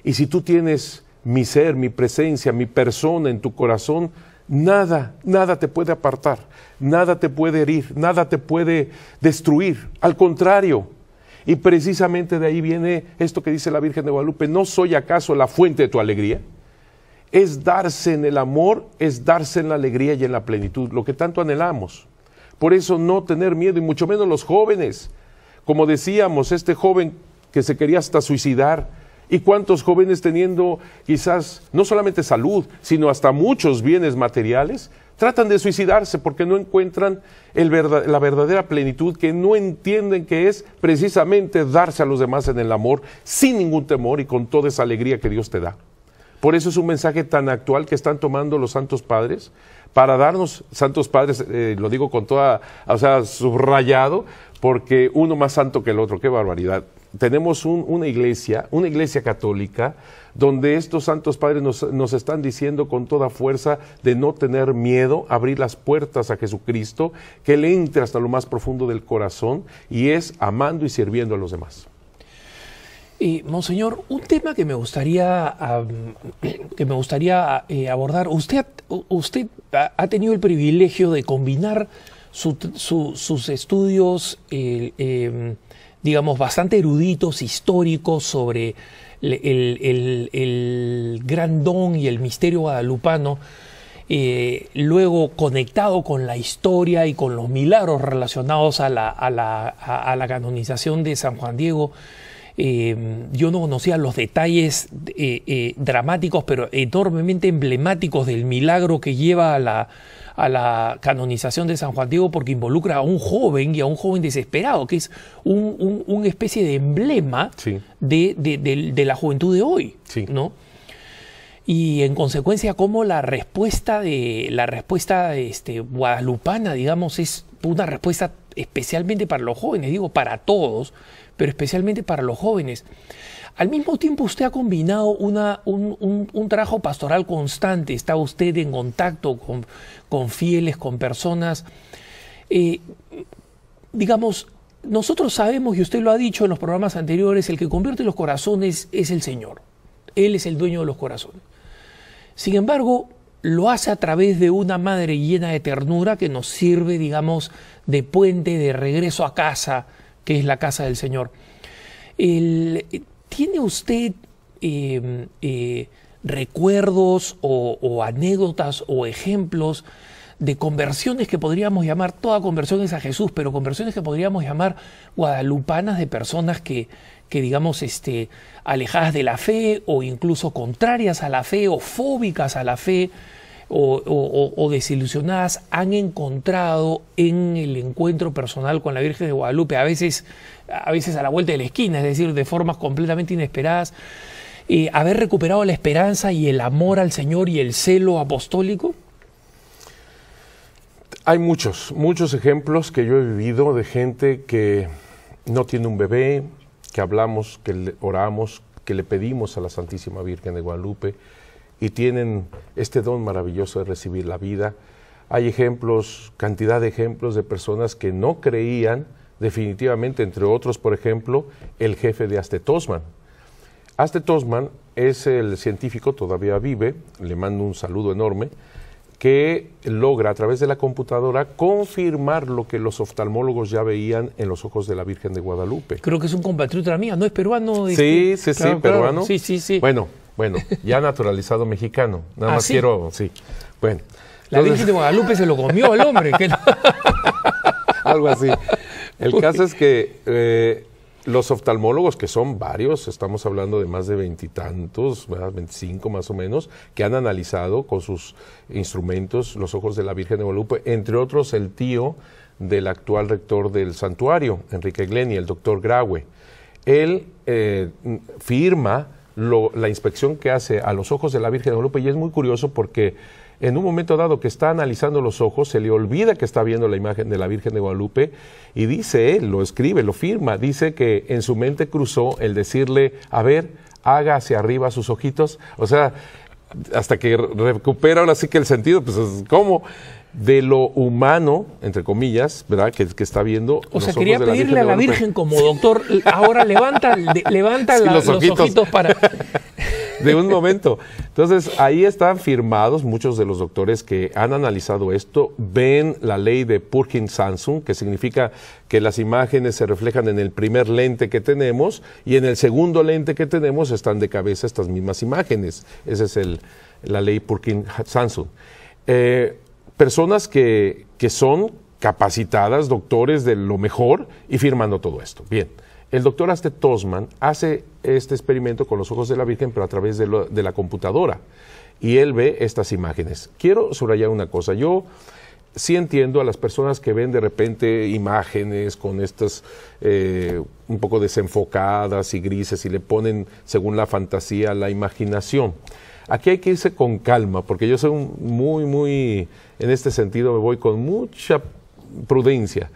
Y si tú tienes mi ser, mi presencia, mi persona en tu corazón, nada te puede apartar, nada te puede herir, nada te puede destruir. Al contrario, y precisamente de ahí viene esto que dice la Virgen de Guadalupe: ¿no soy acaso la fuente de tu alegría? Es darse en el amor, es darse en la alegría y en la plenitud, lo que tanto anhelamos. Por eso no tener miedo, y mucho menos los jóvenes. Como decíamos, este joven que se quería hasta suicidar, y cuántos jóvenes teniendo quizás no solamente salud, sino hasta muchos bienes materiales, tratan de suicidarse porque no encuentran la verdadera plenitud, que no entienden que es precisamente darse a los demás en el amor, sin ningún temor y con toda esa alegría que Dios te da. Por eso es un mensaje tan actual que están tomando los santos padres, para darnos, santos padres, lo digo con toda, subrayado, porque uno más santo que el otro, qué barbaridad. Tenemos una iglesia católica, donde estos santos padres nos están diciendo con toda fuerza de no tener miedo, abrir las puertas a Jesucristo, que Él entre hasta lo más profundo del corazón, y es amando y sirviendo a los demás. Monseñor, un tema que me gustaría abordar. Usted ha tenido el privilegio de combinar sus estudios, digamos, bastante eruditos, históricos, sobre el gran don y el misterio guadalupano, luego conectado con la historia y con los milagros relacionados a la canonización de San Juan Diego. Yo no conocía los detalles dramáticos, pero enormemente emblemáticos del milagro que lleva a la canonización de San Juan Diego, porque involucra a un joven, y a un joven desesperado, que es una especie de emblema, sí, de la juventud de hoy, sí, ¿no? Y en consecuencia, como la respuesta guadalupana, digamos, es una respuesta especialmente para los jóvenes, digo para todos, pero especialmente para los jóvenes. Al mismo tiempo, usted ha combinado un trabajo pastoral constante. Está usted en contacto con fieles, con personas. Digamos, nosotros sabemos, y usted lo ha dicho en los programas anteriores, el que convierte los corazones es el Señor. Él es el dueño de los corazones. Sin embargo, lo hace a través de una madre llena de ternura que nos sirve, digamos, de puente de regreso a casa, que es la casa del Señor. ¿Tiene usted recuerdos o anécdotas o ejemplos de conversiones que podríamos llamar, toda conversión es a Jesús, pero conversiones que podríamos llamar guadalupanas, de personas que digamos, alejadas de la fe, o incluso contrarias a la fe, o fóbicas a la fe, o desilusionadas, han encontrado en el encuentro personal con la Virgen de Guadalupe, a veces a la vuelta de la esquina, es decir, de formas completamente inesperadas, haber recuperado la esperanza y el amor al Señor y el celo apostólico? Hay muchos ejemplos que yo he vivido de gente que no tiene un bebé, que hablamos, que oramos, que le pedimos a la Santísima Virgen de Guadalupe, y tienen este don maravilloso de recibir la vida. Hay ejemplos, cantidad de ejemplos de personas que no creían definitivamente, entre otros, por ejemplo, el jefe de Aste Tosman. Aste Tosman es el científico, todavía vive, le mando un saludo enorme, que logra a través de la computadora confirmar lo que los oftalmólogos ya veían en los ojos de la Virgen de Guadalupe. Creo que es un compatriota mío, ¿no es peruano? Sí, claro, peruano. Claro. Sí. Bueno, ya naturalizado mexicano. Nada más ¿sí? Bueno. La Virgen de Guadalupe se lo comió al hombre. Algo así. El caso es que los oftalmólogos, que son varios, estamos hablando de más de 20 y tantos, 25 más o menos, que han analizado con sus instrumentos los ojos de la Virgen de Guadalupe, entre otros el tío del actual rector del santuario, Enrique Gleni, el doctor Graue. Él firma la inspección que hace a los ojos de la Virgen de Guadalupe, y es muy curioso porque En un momento dado que está analizando los ojos, se le olvida que está viendo la imagen de la Virgen de Guadalupe y dice él, lo escribe, lo firma, dice que en su mente cruzó el decirle, a ver, haga hacia arriba sus ojitos, o sea, hasta que recupera ahora sí que el sentido, pues ¿cómo? De lo humano, entre comillas, ¿verdad? Que está viendo. O sea, quería pedirle a la Virgen como doctor, ahora levanta sí, los ojitos para... De un momento. Entonces, ahí están firmados muchos de los doctores que han analizado esto, ven la ley de Purkinje-Sassoon, que significa que las imágenes se reflejan en el primer lente que tenemos y en el segundo lente que tenemos están de cabeza estas mismas imágenes. Esa es la ley Purkinje-Sassoon. Personas que son capacitadas, doctores de lo mejor y firmando todo esto. Bien. El doctor Aste Tosman hace este experimento con los ojos de la Virgen, pero a través de la computadora. Y él ve estas imágenes. Quiero subrayar una cosa. Yo sí entiendo a las personas que ven de repente imágenes con estas un poco desenfocadas y grises y le ponen, según la fantasía, la imaginación. Aquí hay que irse con calma, porque yo soy muy, en este sentido me voy con mucha prudencia.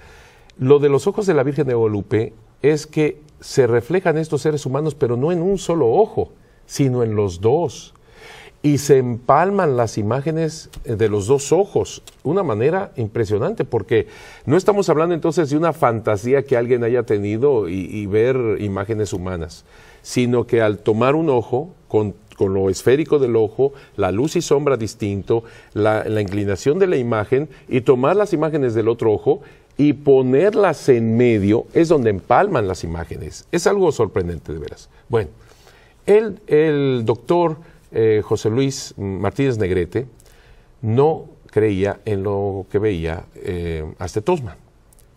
Lo de los ojos de la Virgen de Guadalupe es que se reflejan estos seres humanos, pero no en un solo ojo, sino en los dos. Y se empalman las imágenes de los dos ojos, una manera impresionante, porque no estamos hablando entonces de una fantasía que alguien haya tenido y ver imágenes humanas, sino que al tomar un ojo, con lo esférico del ojo, la luz y sombra distinto, la inclinación de la imagen, y tomar las imágenes del otro ojo, y ponerlas en medio es donde empalman las imágenes. Es algo sorprendente, de veras. Bueno, el doctor José Luis Martínez Negrete no creía en lo que veía Aste Tosman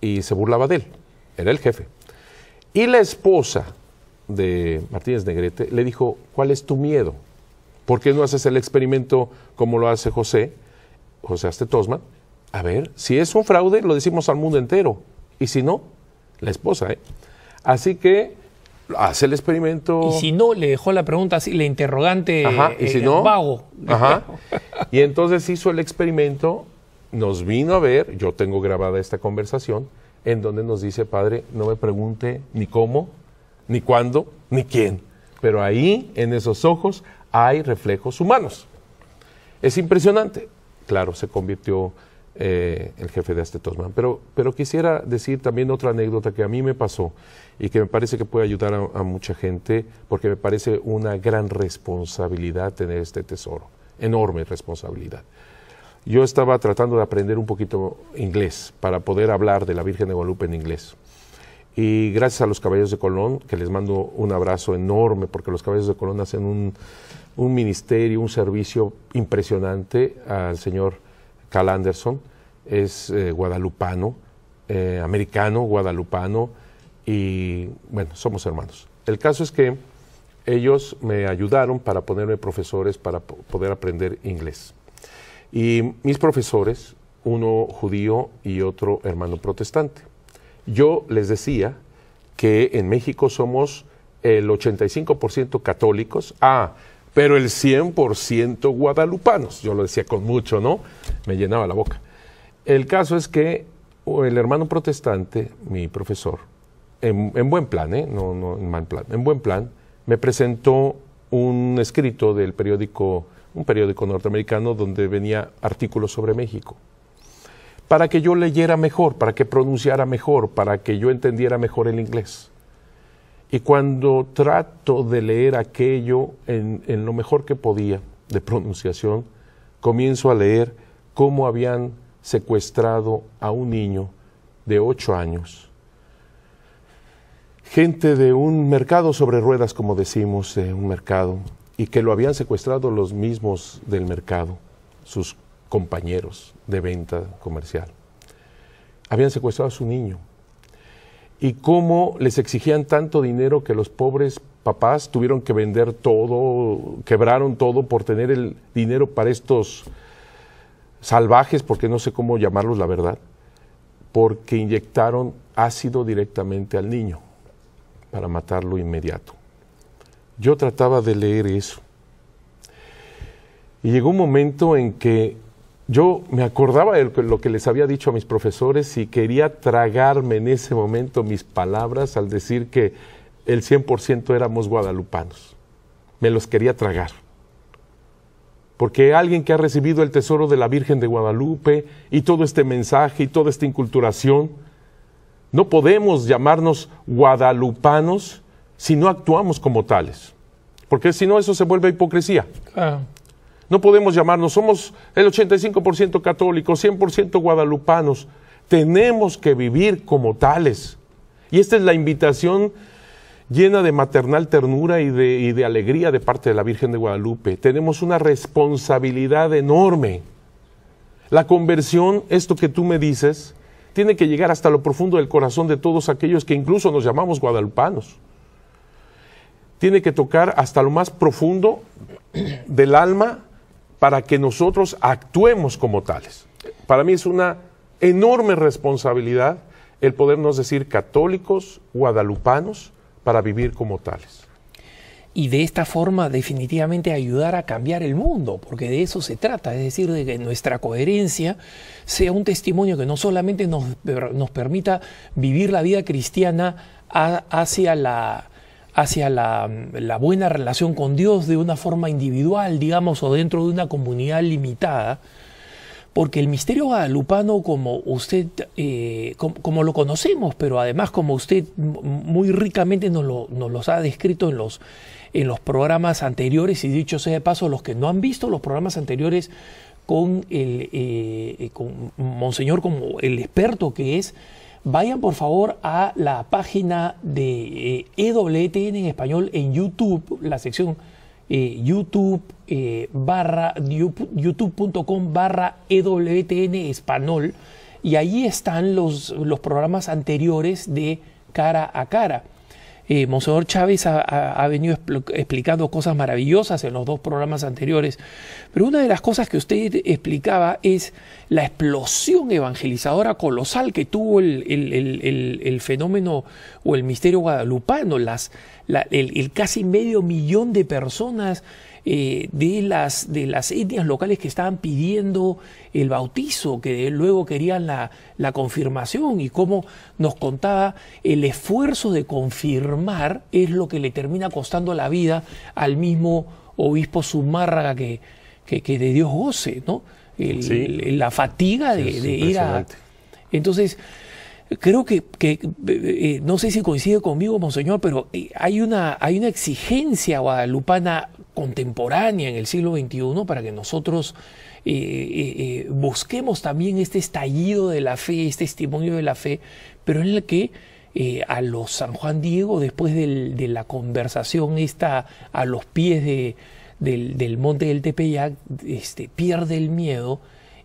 y se burlaba de él, era el jefe. Y la esposa de Martínez Negrete le dijo, ¿cuál es tu miedo? ¿Por qué no haces el experimento como lo hace José Aste Tosman? A ver, si es un fraude, lo decimos al mundo entero. Y si no, la esposa, ¿eh? Así que hace el experimento. Y si no, le dejó la pregunta así, la interrogante. Ajá, y si no, vago. Ajá. Y entonces hizo el experimento, nos vino a ver, yo tengo grabada esta conversación, en donde nos dice, padre, no me pregunte ni cómo, ni cuándo, ni quién. Pero ahí, en esos ojos, hay reflejos humanos. Es impresionante. Claro, se convirtió el jefe de Aste Tosman. Pero quisiera decir también otra anécdota que a mí me pasó y que me parece que puede ayudar a mucha gente, porque me parece una gran responsabilidad tener este tesoro, enorme responsabilidad. Yo estaba tratando de aprender un poquito inglés para poder hablar de la Virgen de Guadalupe en inglés. Y gracias a los Caballeros de Colón, que les mando un abrazo enorme, porque los Caballeros de Colón hacen un ministerio, un servicio impresionante al señor Carl Anderson, es guadalupano, americano, guadalupano, y bueno, somos hermanos. El caso es que ellos me ayudaron para ponerme profesores para poder aprender inglés. Y mis profesores, uno judío y otro hermano protestante. Yo les decía que en México somos el 85% católicos, pero el 100% guadalupanos. Yo lo decía con mucho, ¿no? Me llenaba la boca. El caso es que el hermano protestante, mi profesor, en buen plan, no en mal plan, en buen plan, me presentó un escrito del periódico, un periódico norteamericano donde venía artículos sobre México, para que yo leyera mejor, para que pronunciara mejor, para que yo entendiera mejor el inglés. Y cuando trato de leer aquello en lo mejor que podía de pronunciación, comienzo a leer cómo habían secuestrado a un niño de 8 años. Gente de un mercado sobre ruedas, como decimos, de un mercado, y que lo habían secuestrado los mismos del mercado, sus compañeros de venta comercial. Habían secuestrado a su niño. Y cómo les exigían tanto dinero que los pobres papás tuvieron que vender todo, quebraron todo por tener el dinero para estos salvajes, porque no sé cómo llamarlos, la verdad, porque inyectaron ácido directamente al niño para matarlo inmediato. Yo trataba de leer eso. Y llegó un momento en que yo me acordaba de lo que les había dicho a mis profesores y quería tragarme en ese momento mis palabras al decir que el 100% éramos guadalupanos. Me los quería tragar. Porque alguien que ha recibido el tesoro de la Virgen de Guadalupe y todo este mensaje y toda esta inculturación, no podemos llamarnos guadalupanos si no actuamos como tales. Porque si no, eso se vuelve hipocresía. No podemos llamarnos, somos el 85% católicos, 100% guadalupanos. Tenemos que vivir como tales. Y esta es la invitación llena de maternal ternura y de alegría de parte de la Virgen de Guadalupe. Tenemos una responsabilidad enorme. La conversión, esto que tú me dices, tiene que llegar hasta lo profundo del corazón de todos aquellos que incluso nos llamamos guadalupanos. Tiene que tocar hasta lo más profundo del alma para que nosotros actuemos como tales. Para mí es una enorme responsabilidad el podernos decir católicos, guadalupanos, para vivir como tales. Y de esta forma definitivamente ayudar a cambiar el mundo, porque de eso se trata, es decir, de que nuestra coherencia sea un testimonio que no solamente nos permita vivir la vida cristiana hacia la buena relación con Dios de una forma individual, digamos, o dentro de una comunidad limitada, porque el misterio guadalupano, como usted, como lo conocemos, pero además como usted muy ricamente nos los ha descrito en los programas anteriores, y dicho sea de paso, los que no han visto los programas anteriores con Monseñor como el experto que es, vayan por favor a la página de EWTN en español en YouTube, la sección youtube.com/EWTN español, y ahí están los programas anteriores de Cara a Cara. Monseñor Chávez ha venido explicando cosas maravillosas en los dos programas anteriores, pero una de las cosas que usted explicaba es la explosión evangelizadora colosal que tuvo el fenómeno o el misterio guadalupano, el casi 500,000 de personas de las etnias locales que estaban pidiendo el bautizo, que luego querían la confirmación, y cómo nos contaba el esfuerzo de confirmar es lo que le termina costando la vida al mismo obispo Zumárraga que de Dios goce, ¿no? La fatiga de ir a... Entonces, creo que no sé si coincide conmigo, Monseñor, pero hay una exigencia guadalupana contemporánea en el siglo XXI para que nosotros busquemos también este estallido de la fe, este testimonio de la fe, pero en el que a los San Juan Diego, después de la conversación esta a los pies del monte del Tepeyac, pierde el miedo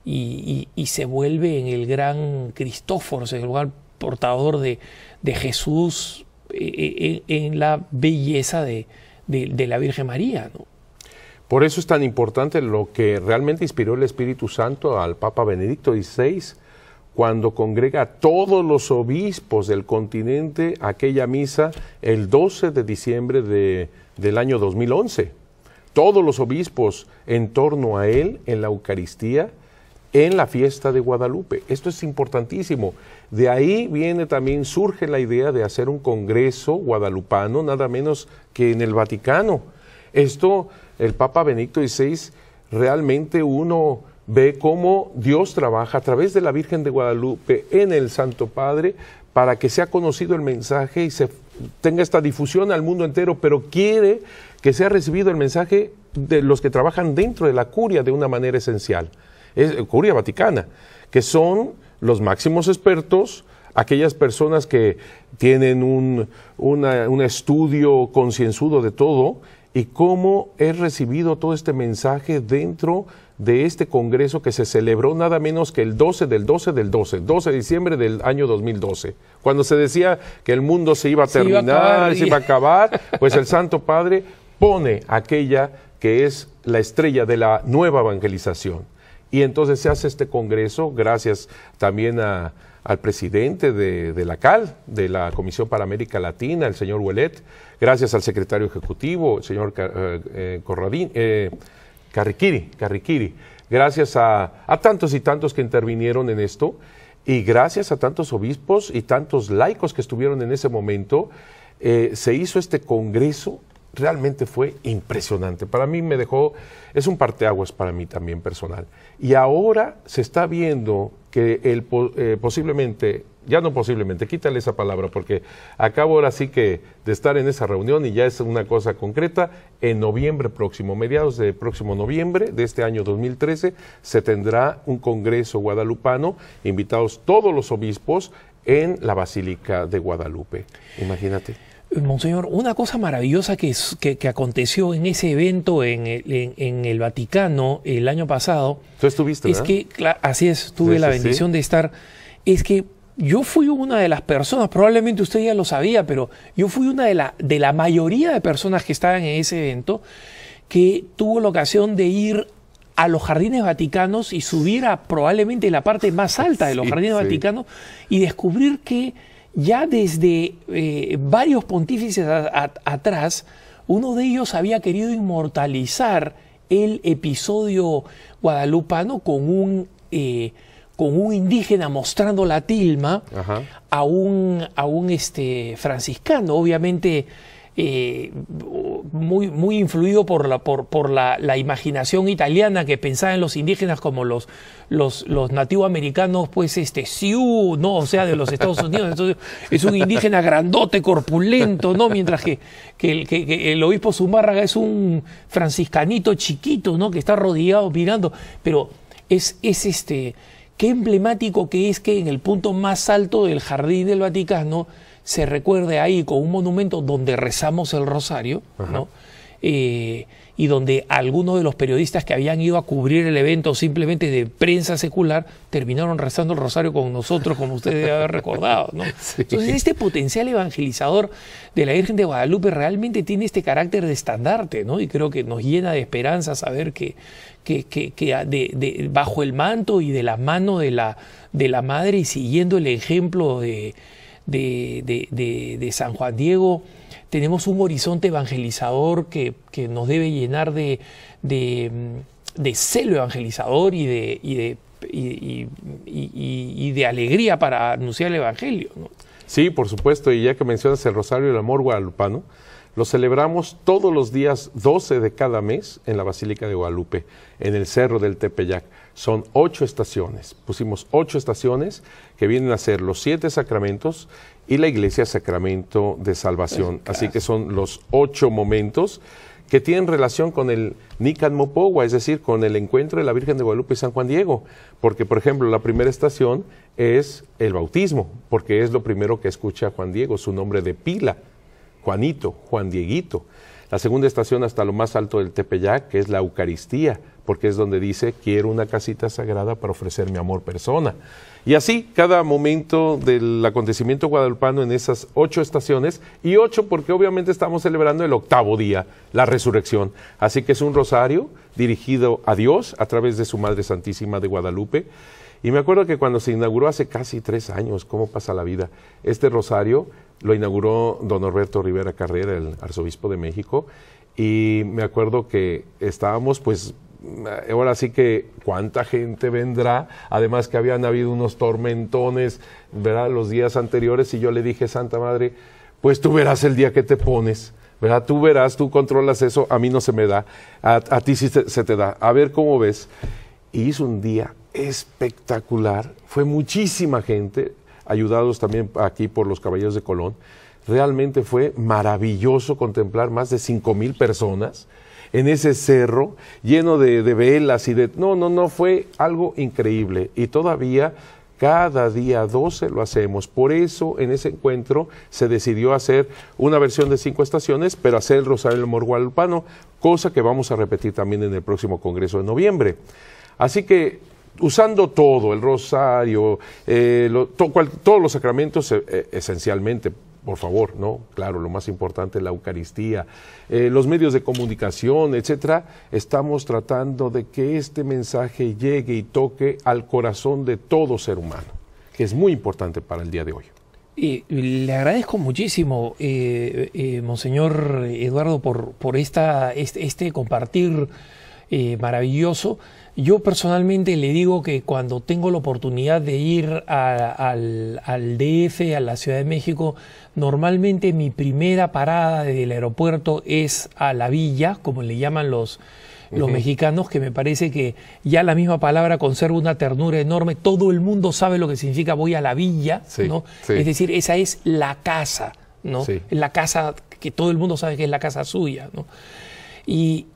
y se vuelve en el gran Cristóforos, en el gran portador de Jesús en la belleza de la Virgen María, ¿no? Por eso es tan importante lo que realmente inspiró el Espíritu Santo al Papa Benedicto XVI cuando congrega a todos los obispos del continente a aquella misa el 12 de diciembre del año 2011. Todos los obispos en torno a él en la Eucaristía, en la fiesta de Guadalupe. Esto es importantísimo. De ahí surge la idea de hacer un congreso guadalupano, nada menos que en el Vaticano. Esto, el Papa Benedicto XVI, realmente uno ve cómo Dios trabaja a través de la Virgen de Guadalupe en el Santo Padre para que sea conocido el mensaje y se tenga esta difusión al mundo entero, pero quiere que sea recibido el mensaje de los que trabajan dentro de la curia de una manera esencial. Es curia vaticana, que son los máximos expertos, aquellas personas que tienen un estudio concienzudo de todo y cómo es recibido todo este mensaje dentro de este congreso que se celebró nada menos que el 12 de diciembre del año 2012, cuando se decía que el mundo se iba a terminar, se iba a acabar, pues el Santo Padre pone aquella que es la estrella de la nueva evangelización. Y entonces se hace este congreso, gracias también al presidente de la CAL, de la Comisión para América Latina, el señor Ouellet, gracias al secretario ejecutivo, el señor Carriquiri. Gracias a tantos y tantos que intervinieron en esto y gracias a tantos obispos y tantos laicos que estuvieron en ese momento, se hizo este congreso. Realmente fue impresionante. Para mí me dejó, es un parteaguas para mí también personal. Y ahora se está viendo que posiblemente, ya no posiblemente, quítale esa palabra, porque acabo ahora sí que de estar en esa reunión y ya es una cosa concreta, en noviembre próximo, mediados de próximo noviembre de este año 2013, se tendrá un congreso guadalupano, invitados todos los obispos en la Basílica de Guadalupe. Imagínate. Monseñor, una cosa maravillosa que aconteció en ese evento en el Vaticano el año pasado. ¿Tú estuviste, es que, así es, tuve la bendición de estar. Es que yo fui una de las personas, probablemente usted ya lo sabía, pero yo fui una de la mayoría de personas que estaban en ese evento que tuvo la ocasión de ir a los Jardines Vaticanos y subir a probablemente la parte más alta de los Jardines Vaticanos y descubrir que ya desde varios pontífices atrás, uno de ellos había querido inmortalizar el episodio guadalupano con un indígena mostrando la tilma a un franciscano, obviamente muy influido por la imaginación italiana que pensaba en los indígenas como los nativos americanos, pues Sioux, ¿no? O sea, de los Estados Unidos. Entonces, es un indígena grandote, corpulento, ¿no? Mientras que el obispo Zumárraga es un franciscanito chiquito, ¿no? Que está rodeado mirando. Pero qué emblemático que es que en el punto más alto del Jardín del Vaticano se recuerde ahí con un monumento donde rezamos el rosario, ¿no? Y donde algunos de los periodistas que habían ido a cubrir el evento simplemente de prensa secular terminaron rezando el rosario con nosotros, como usted debe haber recordado, ¿no? Sí. Entonces, este potencial evangelizador de la Virgen de Guadalupe realmente tiene este carácter de estandarte, ¿no? Y creo que nos llena de esperanza saber que bajo el manto y de la mano de la Madre y siguiendo el ejemplo de San Juan Diego, tenemos un horizonte evangelizador que nos debe llenar de celo evangelizador y de alegría para anunciar el Evangelio, ¿no? Sí, por supuesto, y ya que mencionas el Rosario del Amor Guadalupano, lo celebramos todos los días 12 de cada mes en la Basílica de Guadalupe, en el Cerro del Tepeyac. Son 8 estaciones, pusimos 8 estaciones que vienen a ser los 7 sacramentos y la Iglesia Sacramento de Salvación. Así que son los 8 momentos que tienen relación con el Nican Mopogua, es decir, con el encuentro de la Virgen de Guadalupe y San Juan Diego. Porque, por ejemplo, la primera estación es el bautismo, porque es lo primero que escucha Juan Diego, su nombre de pila, Juanito, Juan Dieguito. La segunda estación hasta lo más alto del Tepeyac, que es la Eucaristía, porque es donde dice, quiero una casita sagrada para ofrecer mi amor persona. Y así, cada momento del acontecimiento guadalupano en esas 8 estaciones, y 8 porque obviamente estamos celebrando el 8º día, la resurrección. Así que es un rosario dirigido a Dios a través de su Madre Santísima de Guadalupe. Y me acuerdo que cuando se inauguró hace casi 3 años, cómo pasa la vida, este rosario lo inauguró don Norberto Rivera Carrera, el arzobispo de México, y me acuerdo que estábamos, pues, ahora sí que cuánta gente vendrá, además que habían habido unos tormentones, ¿verdad?, los días anteriores, y yo le dije, Santa Madre, pues tú verás el día que te pones, ¿verdad? Tú verás, tú controlas eso, a mí no se me da, a ti sí se te da, a ver cómo ves. Y hizo un día espectacular, fue muchísima gente, ayudados también aquí por los Caballeros de Colón. Realmente fue maravilloso contemplar más de 5,000 personas en ese cerro lleno de velas y de... No, fue algo increíble. Y todavía cada día 12 lo hacemos. Por eso en ese encuentro se decidió hacer una versión de 5 estaciones, pero hacer el Rosario del Amor Guadalupano, cosa que vamos a repetir también en el próximo Congreso de noviembre. Así que usando todo, el rosario, todos los sacramentos esencialmente, por favor, ¿no? Claro, lo más importante, la Eucaristía, los medios de comunicación, etcétera, estamos tratando de que este mensaje llegue y toque al corazón de todo ser humano, que es muy importante para el día de hoy. Le agradezco muchísimo, Monseñor Eduardo, por este compartir maravilloso. Yo personalmente le digo que cuando tengo la oportunidad de ir al DF, a la Ciudad de México, normalmente mi primera parada desde el aeropuerto es a la villa, como le llaman los mexicanos, que me parece que ya la misma palabra conserva una ternura enorme. Todo el mundo sabe lo que significa voy a la villa, sí, ¿no? Sí. Es decir, esa es la casa, ¿no? Sí. La casa que todo el mundo sabe que es la casa suya, ¿no? Y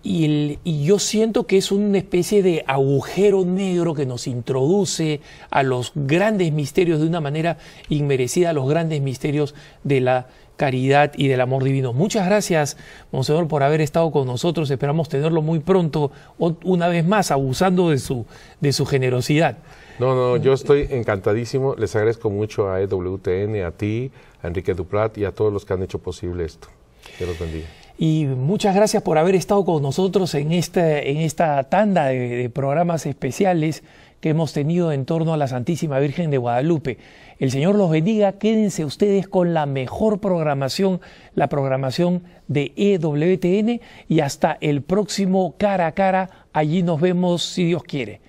yo siento que es una especie de agujero negro que nos introduce a los grandes misterios de una manera inmerecida, a los grandes misterios de la caridad y del amor divino. Muchas gracias, Monseñor, por haber estado con nosotros. Esperamos tenerlo muy pronto, una vez más, abusando de su generosidad. No, yo estoy encantadísimo. Les agradezco mucho a EWTN, a ti, a Enrique Duprat y a todos los que han hecho posible esto. Dios los bendiga. Y muchas gracias por haber estado con nosotros en esta tanda de programas especiales que hemos tenido en torno a la Santísima Virgen de Guadalupe. El Señor los bendiga. Quédense ustedes con la mejor programación, la programación de EWTN, y hasta el próximo Cara a Cara. Allí nos vemos si Dios quiere.